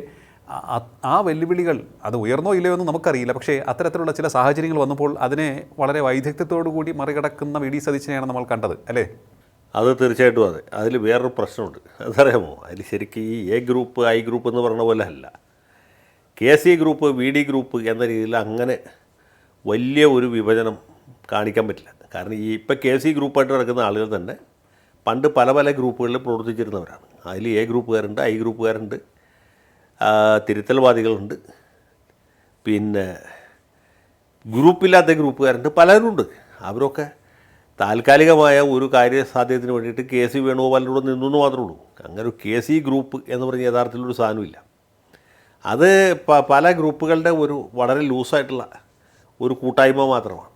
ആ വെല്ലുവിളികൾ അത് ഉയർന്നോ ഇല്ലയോ എന്ന് നമുക്കറിയില്ല. പക്ഷേ അത്തരത്തിലുള്ള ചില സാഹചര്യങ്ങൾ വന്നപ്പോൾ അതിനെ വളരെ വൈദഗ്ധ്യത്തോടു കൂടി മറികടക്കുന്ന VD സതീശനെയാണ് നമ്മൾ കണ്ടത്, അല്ലേ? അത് തീർച്ചയായിട്ടും അതെ. അതിൽ വേറൊരു പ്രശ്നമുണ്ട്, അതറിയാമോ? അതിൽ ശരിക്കും ഈ A ഗ്രൂപ്പ് I ഗ്രൂപ്പ് എന്ന് പറഞ്ഞ പോലെ അല്ല. KC ഗ്രൂപ്പ് VD ഗ്രൂപ്പ് എന്ന രീതിയിൽ അങ്ങനെ വലിയ ഒരു വിഭജനം കാണിക്കാൻ പറ്റില്ല. കാരണം ഈ ഇപ്പം KC ഗ്രൂപ്പായിട്ട് നടക്കുന്ന ആളുകൾ തന്നെ പണ്ട് പല പല ഗ്രൂപ്പുകളിൽ പ്രവർത്തിച്ചിരുന്നവരാണ്. അതിൽ A ഗ്രൂപ്പുകാരുണ്ട്, I ഗ്രൂപ്പുകാരുണ്ട്, തിരുത്തൽവാദികളുണ്ട്, പിന്നെ ഗ്രൂപ്പില്ലാത്ത ഗ്രൂപ്പുകാരുണ്ട്, പലരുണ്ട്. അവരൊക്കെ താൽക്കാലികമായ ഒരു കാര്യസാധ്യത്തിന് വേണ്ടിയിട്ട് KC വേണുഗോപാലിനോട് നിന്നു മാത്രമേ ഉള്ളൂ. അങ്ങനെ ഒരു KC ഗ്രൂപ്പ് എന്ന് പറഞ്ഞ യഥാർത്ഥത്തിലൊരു സാധനമില്ല. അത് പല ഗ്രൂപ്പുകളുടെ ഒരു വളരെ ലൂസായിട്ടുള്ള ഒരു കൂട്ടായ്മ മാത്രമാണ്.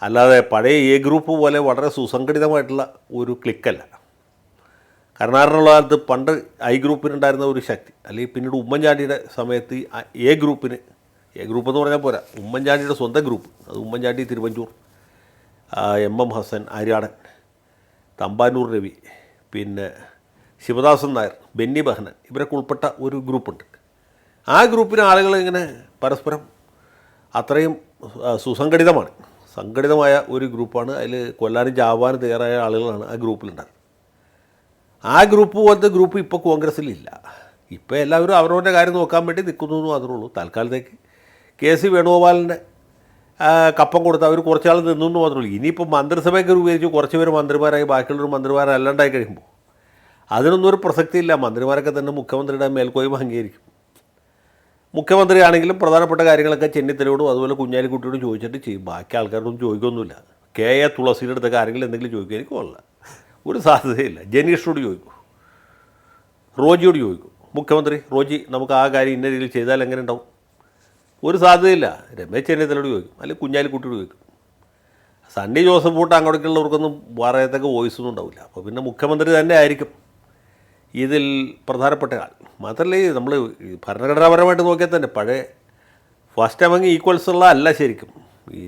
അല്ലാതെ പഴയ A ഗ്രൂപ്പ് പോലെ വളരെ സുസംഘടിതമായിട്ടുള്ള ഒരു ക്ലിക്കല്ല. കർണാടകയിലുള്ള കാലത്ത് പണ്ട് I ഗ്രൂപ്പിനുണ്ടായിരുന്ന ഒരു ശക്തി, അല്ലെങ്കിൽ പിന്നീട് ഉമ്മൻചാണ്ടിയുടെ സമയത്ത് A ഗ്രൂപ്പ് എന്ന് പറഞ്ഞാൽ പോരാ, ഉമ്മൻചാണ്ടിയുടെ സ്വന്തം ഗ്രൂപ്പ്, അത് ഉമ്മൻചാണ്ടി, തിരുവഞ്ചൂർ, MM ഹസൻ, ആര്യാടൻ, തമ്പാനൂർ രവി, പിന്നെ ശിവദാസൻ നായർ, ബെന്നി ബെഹ്നാൻ, ഇവരൊക്കെ ഉൾപ്പെട്ട ഒരു ഗ്രൂപ്പുണ്ട്. ആ ഗ്രൂപ്പിന് ആളുകൾ ഇങ്ങനെ പരസ്പരം അത്രയും സംഘടിതമായ ഒരു ഗ്രൂപ്പാണ്. അതിൽ കൊല്ലാനും ചാവാനും തയ്യാറായ ആളുകളാണ് ആ ഗ്രൂപ്പിലുണ്ടായിരുന്നത്. ആ ഗ്രൂപ്പ് പോലത്തെ ഗ്രൂപ്പ് ഇപ്പോൾ കോൺഗ്രസ്സിലില്ല. ഇപ്പോൾ എല്ലാവരും അവരവരുടെ കാര്യം നോക്കാൻ വേണ്ടി നിൽക്കുന്നു എന്ന് മാത്രമേ ഉള്ളൂ. തൽക്കാലത്തേക്ക് KC വേണുഗോപാലിൻ്റെ കപ്പം കൊടുത്ത് അവർ കുറച്ചാൾ നിന്നു എന്ന് മാത്രമേ ഉള്ളൂ. ഇനിയിപ്പോൾ മന്ത്രിസഭയൊക്കെ രൂപീകരിച്ച് കുറച്ച് പേര് മന്ത്രിമാരായി ബാക്കിയുള്ളൊരു മന്ത്രിമാരല്ലാണ്ടായി കഴിയുമ്പോൾ അതിനൊന്നും ഒരു പ്രസക്തിയില്ല. മന്ത്രിമാരൊക്കെ തന്നെ മുഖ്യമന്ത്രിയുടെ മേൽക്കോയ്മ അംഗീകരിക്കും. മുഖ്യമന്ത്രിയാണെങ്കിലും പ്രധാനപ്പെട്ട കാര്യങ്ങളൊക്കെ ചെന്നിത്തലയോടും അതുപോലെ കുഞ്ഞാലിക്കുട്ടിയോടും ചോദിച്ചിട്ട് ചെയ്യും. ബാക്കി ആൾക്കാരോടൊന്നും ചോദിക്കൊന്നുമില്ല. KA തുളസിയുടെ അടുത്തൊക്കെ ആരെങ്കിലും എന്തെങ്കിലും ചോദിക്കുക എനിക്ക് കൊള്ളാം, ഒരു സാധ്യതയില്ല. ജനീഷിനോട് ചോദിക്കും, റോജിയോട് ചോദിക്കും, മുഖ്യമന്ത്രി റോജി നമുക്ക് ആ കാര്യം ഇന്ന രീതിയിൽ ചെയ്താൽ എങ്ങനെ ഉണ്ടാവും, ഒരു സാധ്യതയില്ല. രമേശ് ചെന്നിത്തലയോട് ചോദിക്കും, അല്ലെങ്കിൽ കുഞ്ഞാലിക്കുട്ടിയോട് ചോദിക്കും. സണ്ണി ജോസഫ് കൂട്ട് അങ്ങോട്ടേക്കുള്ളവർക്കൊന്നും പറയത്തക്ക വോയിസൊന്നും ഉണ്ടാവില്ല. അപ്പോൾ പിന്നെ മുഖ്യമന്ത്രി തന്നെ ആയിരിക്കും ഇതിൽ പ്രധാനപ്പെട്ട ആൾ. മാത്രമല്ല നമ്മൾ ഭരണഘടനാപരമായിട്ട് നോക്കിയാൽ തന്നെ പഴയ ഫസ്റ്റ് അമംഗ് ഈക്വൽസ് ഉള്ള അല്ല ശരിക്കും. ഈ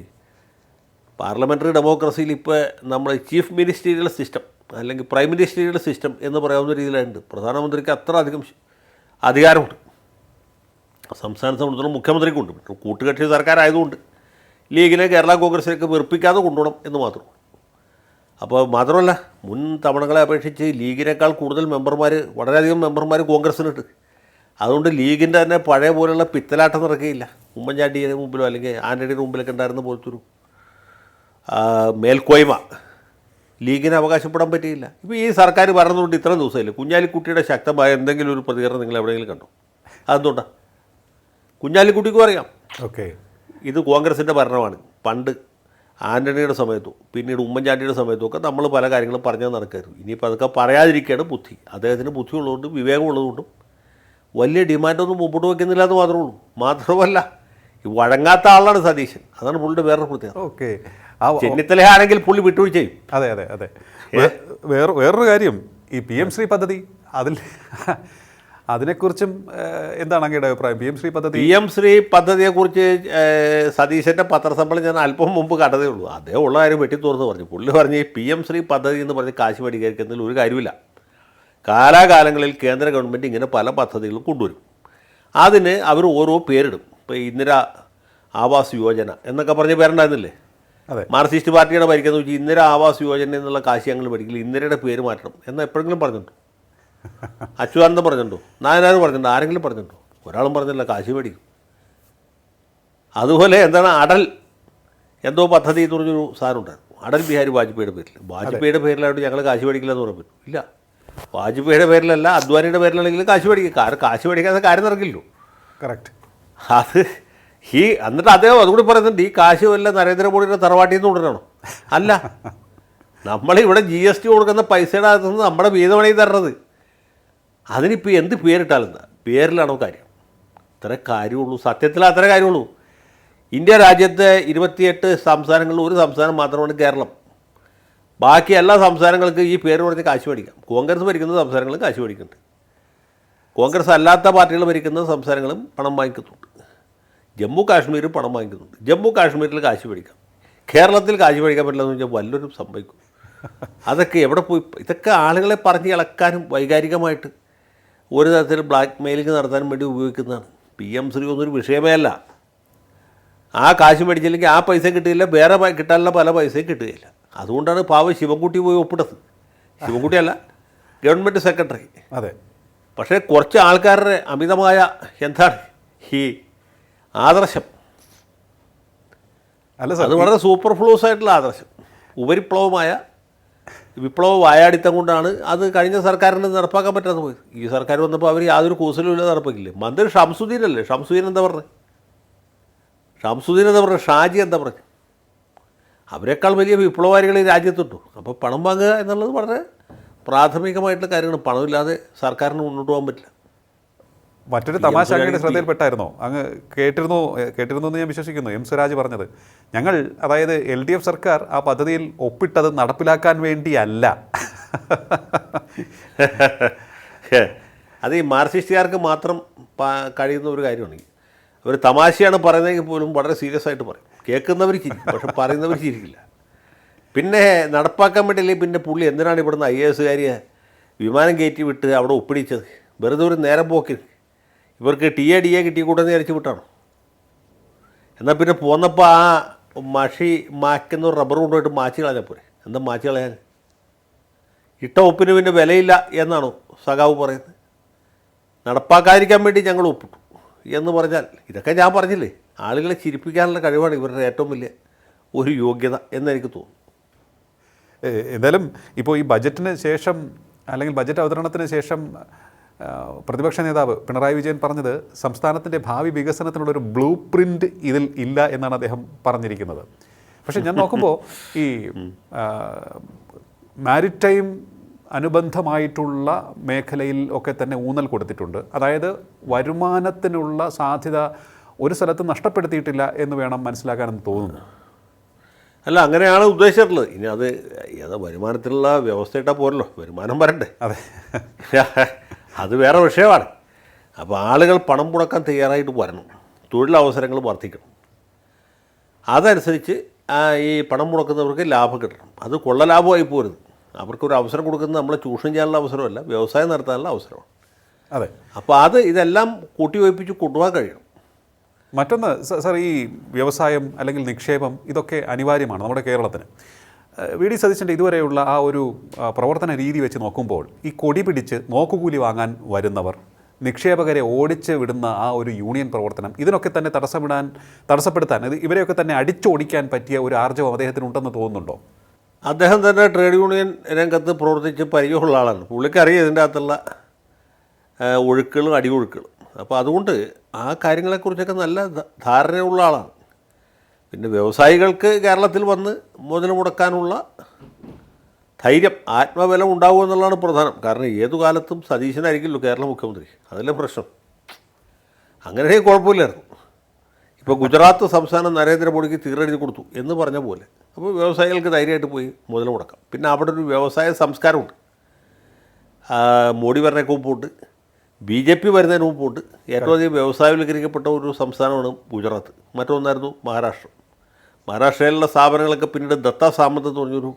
പാർലമെൻ്ററി ഡെമോക്രസിയിൽ ഇപ്പോൾ നമ്മൾ ചീഫ് മിനിസ്റ്റീരിയൽ സിസ്റ്റം അല്ലെങ്കിൽ പ്രൈം മിനിസ്റ്ററിയുടെ സിസ്റ്റം എന്ന് പറയാവുന്ന രീതിയിലുണ്ട്. പ്രധാനമന്ത്രിക്ക് അത്ര അധികം അധികാരമുണ്ട്. സംസ്ഥാനത്തെ സംബന്ധിച്ചിടത്തോളം മുഖ്യമന്ത്രിക്കുണ്ട്. കൂട്ടുകക്ഷി സർക്കാരായതുകൊണ്ട് ലീഗിനെ കേരള കോൺഗ്രസിലേക്ക് വെറുപ്പിക്കാതെ കൊണ്ടുപോകണം എന്ന് മാത്രമേ. അപ്പോൾ മാത്രമല്ല, മുൻ തവണകളെ അപേക്ഷിച്ച് ലീഗിനേക്കാൾ കൂടുതൽ മെമ്പർമാർ, വളരെയധികം മെമ്പർമാർ കോൺഗ്രസ്സിനുണ്ട്. അതുകൊണ്ട് ലീഗിൻ്റെ തന്നെ പഴയ പോലുള്ള പിത്തലാട്ടം നടക്കുകയില്ല. ഉമ്മൻചാണ്ടിയുടെ മുമ്പിലോ അല്ലെങ്കിൽ ആൻ്റണിയുടെ മുമ്പിലൊക്കെ ഉണ്ടായിരുന്ന പോലത്തൊരു മേൽക്കോയ്മ ലീഗിന് അവകാശപ്പെടാൻ പറ്റിയില്ല. ഇപ്പോൾ ഈ സർക്കാർ പറഞ്ഞതുകൊണ്ട് ഇത്ര ദിവസമില്ല. കുഞ്ഞാലിക്കുട്ടിയുടെ ശക്തമായ എന്തെങ്കിലും ഒരു പ്രതികരണം നിങ്ങൾ എവിടെയെങ്കിലും കണ്ടോ? അതെന്തുകൊണ്ടാണ്? കുഞ്ഞാലിക്കുട്ടിക്കും അറിയാം ഓക്കെ, ഇത് കോൺഗ്രസിൻ്റെ ഭരണമാണ്. പണ്ട് ആൻ്റണിയുടെ സമയത്തും പിന്നീട് ഉമ്മൻചാണ്ടിയുടെ സമയത്തും ഒക്കെ നമ്മൾ പല കാര്യങ്ങളും പറഞ്ഞാൽ നടക്കരുത്. ഇനിയിപ്പോൾ അതൊക്കെ പറയാതിരിക്കുകയാണ് ബുദ്ധി. അദ്ദേഹത്തിന് ബുദ്ധി ഉള്ളതുകൊണ്ടും വിവേകമുള്ളതുകൊണ്ടും വലിയ ഡിമാൻഡൊന്നും മുമ്പോട്ട് വയ്ക്കുന്നില്ല എന്ന് മാത്രമേ ഉള്ളൂ. മാത്രമല്ല, ഈ വഴങ്ങാത്ത ആളാണ് സതീശൻ. അതാണ് പുള്ളിയുടെ വേറൊരു പ്രത്യേകത. ഓക്കെ, ചെന്നിത്തല ആണെങ്കിൽ പുള്ളി വിട്ടുവീഴ്ച ചെയ്യും. അതെ അതെ അതെ. വേറൊരു കാര്യം, ഈ PM ശ്രീ പദ്ധതി, അതിനെക്കുറിച്ചും എന്താണ് അങ്ങയുടെ അഭിപ്രായം? PM ശ്രീ പദ്ധതി, PM ശ്രീ പദ്ധതിയെക്കുറിച്ച് സതീശൻ്റെ പത്രസമ്മേളനം ഞാൻ അല്പം മുമ്പ് കണ്ടതേ ഉള്ളൂ. അദ്ദേഹം ഉള്ള കാര്യം വെട്ടി തുറന്ന് പറഞ്ഞു. പുള്ളി പറഞ്ഞ് ഈ PM ശ്രീ പദ്ധതി എന്ന് പറഞ്ഞ് കാശ് മേടിക്കുന്നതിൽ ഒരു കാര്യമില്ല. കാലാകാലങ്ങളിൽ കേന്ദ്ര ഗവൺമെൻറ് ഇങ്ങനെ പല പദ്ധതികളും കൊണ്ടുവരും. അതിന് അവർ ഓരോ പേരിടും. ഇപ്പോൾ ഇന്ദിര ആവാസ് യോജന എന്നൊക്കെ പറഞ്ഞ് പേരുണ്ടായിരുന്നില്ലേ? അതെ. മാർക്സിസ്റ്റ് പാർട്ടിയുടെ ഭരിക്കുന്നത് വെച്ചാൽ ഇന്ദിര ആവാസ് യോജന എന്നുള്ള കാശ് ഞങ്ങൾ മേടിക്കില്ല, ഇന്ദിരയുടെ പേര് മാറ്റണം എന്ന് എപ്പോഴെങ്കിലും പറഞ്ഞിട്ടുണ്ടോ? അച്യുതാനന്ദൻ പറഞ്ഞിട്ടുണ്ടോ? നായനാർ പറഞ്ഞിട്ടുണ്ടോ? ആരെങ്കിലും പറഞ്ഞിട്ടുണ്ടോ? ഒരാളും പറഞ്ഞില്ല. കാശ് മേടിക്കും. അതുപോലെ എന്താണ് അടൽ എന്തോ പദ്ധതി എന്ന് പറഞ്ഞൊരു സാധനം ഉണ്ടായിരുന്നു, അടൽ ബിഹാരി വാജ്പേയിയുടെ പേരിൽ. വാജ്പേയിയുടെ പേരിലായിട്ട് ഞങ്ങൾ കാശ് മേടിക്കില്ല എന്ന് പറയാൻ പറ്റും? ഇല്ല. വാജ്പേയിയുടെ പേരിലല്ല, അദ്വാനിയുടെ പേരിലാണെങ്കിലും കാശ് മേടിക്കും. കാശ് മേടിക്കാതെ കാര്യം നടക്കില്ലല്ലോ. കറക്റ്റ്. അത് എന്നിട്ട് അദ്ദേഹം അതുകൂടി പറയുന്നുണ്ട്, ഈ കാശ് വല്ല നരേന്ദ്രമോദിയുടെ തറവാട്ടിൽ നിന്ന് കൊണ്ടുവരണോ? അല്ല, നമ്മളിവിടെ GST കൊടുക്കുന്ന പൈസയുടെ അകത്തുനിന്ന് നമ്മുടെ വീതമാണ് ഈ തരണത്. അതിനിപ്പോൾ എന്ത് പേരിട്ടാലെന്താ? പേരിലാണോ കാര്യം? ഇത്ര കാര്യമുള്ളൂ. സത്യത്തിൽ അത്ര കാര്യമുള്ളൂ. ഇന്ത്യ രാജ്യത്തെ 28 സംസ്ഥാനങ്ങളിൽ ഒരു സംസ്ഥാനം മാത്രമാണ് കേരളം. ബാക്കി എല്ലാ സംസ്ഥാനങ്ങൾക്ക് ഈ പേര് പറഞ്ഞ് കാശ് മേടിക്കാം. കോൺഗ്രസ് ഭരിക്കുന്ന സംസ്ഥാനങ്ങളും കാശ് മേടിക്കുന്നുണ്ട്. കോൺഗ്രസ് അല്ലാത്ത പാർട്ടികൾ ഭരിക്കുന്ന സംസ്ഥാനങ്ങളും പണം വാങ്ങിക്കുന്നുണ്ട്. ജമ്മു കാശ്മീരും പണം വാങ്ങിക്കുന്നുണ്ട്. ജമ്മു കാശ്മീരിൽ കാശ് മേടിക്കാം. കേരളത്തിൽ കാശ് മേടിക്കാൻ പറ്റില്ല എന്ന് വെച്ചാൽ വല്ലൊരു സംഭവിക്കും. അതൊക്കെ എവിടെ പോയി? ഇതൊക്കെ ആളുകളെ പറഞ്ഞ് ഇളക്കാനും വൈകാരികമായിട്ട് ഒരു തരത്തിൽ ബ്ലാക്ക് മെയിലിംഗ് നടത്താനും വേണ്ടി ഉപയോഗിക്കുന്നതാണ്. PM ശ്രീ ഒന്നൊരു വിഷയമേ അല്ല. ആ കാശ് മേടിച്ചില്ലെങ്കിൽ ആ പൈസ കിട്ടിയില്ല, വേറെ കിട്ടാനുള്ള പല പൈസയും കിട്ടുകയില്ല. അതുകൊണ്ടാണ് പാവം ശിവൻകുട്ടി പോയി ഒപ്പിട്ടത്. ശിവൻകുട്ടിയല്ല, ഗവൺമെൻറ് സെക്രട്ടറി. അതെ. പക്ഷേ കുറച്ച് ആൾക്കാരുടെ അമിതമായ എന്താണ് ഈ ആദർശം, അല്ല സാർ, അത് വളരെ സൂപ്പർ ഫ്ലൂസ് ആയിട്ടുള്ള ആദർശം, ഉപരിപ്ലവമായ വിപ്ലവ വായാടിത്തം കൊണ്ടാണ് അത് കഴിഞ്ഞ സർക്കാരിന് നടപ്പാക്കാൻ പറ്റാതെ പോയത്. ഈ സർക്കാർ വന്നപ്പോൾ അവർ യാതൊരു കൂസലും ഇല്ലാതെ നടപ്പാക്കില്ലേ. മന്ത്രി ഷംസുദ്ദീൻ അല്ലേ? ഷംസുദ്ദീൻ എന്താ പറഞ്ഞു? ഷാജി എന്താ പറഞ്ഞു? അവരെക്കാൾ വലിയ വിപ്ലവകാരികൾ ഈ രാജ്യത്തുണ്ടോ? അപ്പോൾ പണം വാങ്ങുക എന്നുള്ളത് വളരെ പ്രാഥമികമായിട്ടുള്ള കാര്യമാണ്. പണമില്ലാതെ സർക്കാരിന് മുന്നോട്ട് പോകാൻ പറ്റില്ല. മറ്റൊരു തമാശ അങ്ങയുടെ ശ്രദ്ധയിൽപ്പെട്ടായിരുന്നോ? അങ്ങ് കേട്ടിരുന്നു എന്ന് ഞാൻ വിശ്വസിക്കുന്നു. M സ്വരാജ് പറഞ്ഞത്, ഞങ്ങൾ, അതായത് LDF സർക്കാർ ആ പദ്ധതിയിൽ ഒപ്പിട്ടത് നടപ്പിലാക്കാൻ വേണ്ടിയല്ല. അത് ഈ മാർക്സിസ്റ്റുകാർക്ക് മാത്രം കഴിയുന്ന ഒരു കാര്യമാണ്. അവർ തമാശയാണ് പറയുന്നതെങ്കിൽ പോലും വളരെ സീരിയസ് ആയിട്ട് പറയും. കേൾക്കുന്നവർ ചിരിക്കും, പക്ഷെ പറയുന്നവർ ചിരിക്കില്ല. പിന്നെ നടപ്പാക്കാൻ വേണ്ടിയില്ലേ പിന്നെ പുള്ളി എന്തിനാണ് ഇവിടുന്ന് IAS കാരിയെ വിമാനം കയറ്റി വിട്ട് അവിടെ ഒപ്പിടിച്ചത്? വെറുതെ ഒരു നേരം പോക്കി ഇവർക്ക് DA കിട്ടിക്കൂടെന്ന് വിചാരിച്ച് വിട്ടാണ്. എന്നാൽ പിന്നെ പോന്നപ്പോൾ ആ മായ്ക്കുന്ന റബ്ബർ കൊണ്ടുപോയിട്ട് മാച്ച് കളഞ്ഞാൽ പോരെ? എന്താ മാച്ച് കളയാൻ? ഇട്ട ഒപ്പിന് പിന്നെ വിലയില്ല എന്നാണോ സഖാവ് പറയുന്നത്? നടപ്പാക്കാതിരിക്കാൻ വേണ്ടി ഞങ്ങൾ ഒപ്പിട്ടു എന്ന് പറഞ്ഞാൽ, ഇതൊക്കെ ഞാൻ പറഞ്ഞില്ലേ, ആളുകളെ ചിരിപ്പിക്കാനുള്ള കഴിവാണ് ഇവരുടെ ഏറ്റവും വലിയ ഒരു യോഗ്യത എന്നെനിക്ക് തോന്നുന്നു. എന്തായാലും ഇപ്പോൾ ഈ ബജറ്റിന് ശേഷം, അല്ലെങ്കിൽ ബജറ്റ് അവതരണത്തിന് ശേഷം പ്രതിപക്ഷ നേതാവ് പിണറായി വിജയൻ പറഞ്ഞത് സംസ്ഥാനത്തിൻ്റെ ഭാവി വികസനത്തിനുള്ളൊരു ബ്ലൂ പ്രിൻ്റ് ഇതിൽ ഇല്ല എന്നാണ് അദ്ദേഹം പറഞ്ഞിരിക്കുന്നത്. പക്ഷേ ഞാൻ നോക്കുമ്പോൾ ഈ മാരിടൈം അനുബന്ധമായിട്ടുള്ള മേഖലയിൽ ഒക്കെ തന്നെ ഊന്നൽ കൊടുത്തിട്ടുണ്ട്. അതായത് വരുമാനത്തിനുള്ള സാധ്യത ഒരു സ്ഥലത്തും നഷ്ടപ്പെടുത്തിയിട്ടില്ല എന്ന് വേണം മനസ്സിലാക്കാനെന്ന് തോന്നുന്നു. അല്ല, അങ്ങനെയാണ് ഉദ്ദേശിച്ചിട്ടുള്ളത്. ഇനി അത് വരുമാനത്തിലുള്ള വ്യവസ്ഥ ഇട്ടാൽ പോരല്ലോ, വരുമാനം വരണ്ടേ? അതെ, അത് വേറെ വിഷയമാണ്. അപ്പോൾ ആളുകൾ പണം മുടക്കാൻ തയ്യാറായിട്ട് വരണം, തൊഴിലവസരങ്ങൾ വർദ്ധിക്കണം. അതനുസരിച്ച് ഈ പണം മുടക്കുന്നവർക്ക് ലാഭം കിട്ടണം. അത് കൊള്ള ലാഭമായി പോരുത്. അവർക്കൊരു അവസരം കൊടുക്കുന്നത് നമ്മളെ ചൂഷണം ചെയ്യാനുള്ള അവസരമല്ല, വ്യവസായം നടത്താനുള്ള അവസരമാണ്. അതെ. അപ്പോൾ അത് ഇതെല്ലാം കൂട്ടിവയ്പ്പിച്ച് കൊണ്ടുപോകാൻ കഴിയണം. മറ്റൊന്ന് സാർ, ഈ വ്യവസായം അല്ലെങ്കിൽ നിക്ഷേപം ഇതൊക്കെ അനിവാര്യമാണ് നമ്മുടെ കേരളത്തിന്. വി ഡി സതീശൻ്റെ ഇതുവരെയുള്ള ആ ഒരു പ്രവർത്തന രീതി വെച്ച് നോക്കുമ്പോൾ ഈ കൊടി പിടിച്ച് നോക്കുകൂലി വാങ്ങാൻ വരുന്നവർ, നിക്ഷേപകരെ ഓടിച്ച് വിടുന്ന ആ ഒരു യൂണിയൻ പ്രവർത്തനം, ഇതിനൊക്കെ തന്നെ തടസ്സപ്പെടുത്താൻ ഇവരെയൊക്കെ തന്നെ അടിച്ചോടിക്കാൻ പറ്റിയ ഒരു ആർജവം അദ്ദേഹത്തിനുണ്ടെന്ന് തോന്നുന്നുണ്ടോ? അദ്ദേഹം തന്നെ ട്രേഡ് യൂണിയൻ രംഗത്ത് പ്രവർത്തിച്ച് പരിചയമുള്ള ആളാണ്. പുള്ളിക്കറിയാം ഇതിൻ്റെ അകത്തുള്ള ഒഴുക്കുകളും അടിയൊഴുക്കുകളും. അപ്പോൾ അതുകൊണ്ട് ആ കാര്യങ്ങളെക്കുറിച്ചൊക്കെ നല്ല ധാരണയുള്ള ആളാണ്. പിന്നെ വ്യവസായികൾക്ക് കേരളത്തിൽ വന്ന് മുതൽ മുടക്കാനുള്ള ധൈര്യം, ആത്മബലം ഉണ്ടാവുക എന്നുള്ളതാണ് പ്രധാനം. കാരണം ഏതു കാലത്തും സതീശനായിരിക്കുമല്ലോ കേരള മുഖ്യമന്ത്രി, അതല്ലേ പ്രശ്നം. അങ്ങനെ കുഴപ്പമില്ലായിരുന്നു. ഇപ്പോൾ ഗുജറാത്ത് സംസ്ഥാനം നരേന്ദ്രമോദിക്ക് തീരെഴുതി കൊടുത്തു എന്ന് പറഞ്ഞ പോലെ അപ്പോൾ വ്യവസായികൾക്ക് ധൈര്യമായിട്ട് പോയി മുതൽ മുടക്കാം. പിന്നെ അവിടെ ഒരു വ്യവസായ സംസ്കാരമുണ്ട്. മോഡി വരുന്നതിന് മുമ്പുണ്ട്, BJP വരുന്നതിന് മുമ്പുണ്ട്. ഏറ്റവും അധികം വ്യവസായവൽക്കരിക്കപ്പെട്ട ഒരു സംസ്ഥാനമാണ് ഗുജറാത്ത്. മറ്റൊന്നായിരുന്നു മഹാരാഷ്ട്രയിലുള്ള സ്ഥാപനങ്ങളൊക്കെ പിന്നീട് ദത്ത സാമന്ത് എന്ന് പറഞ്ഞൊരു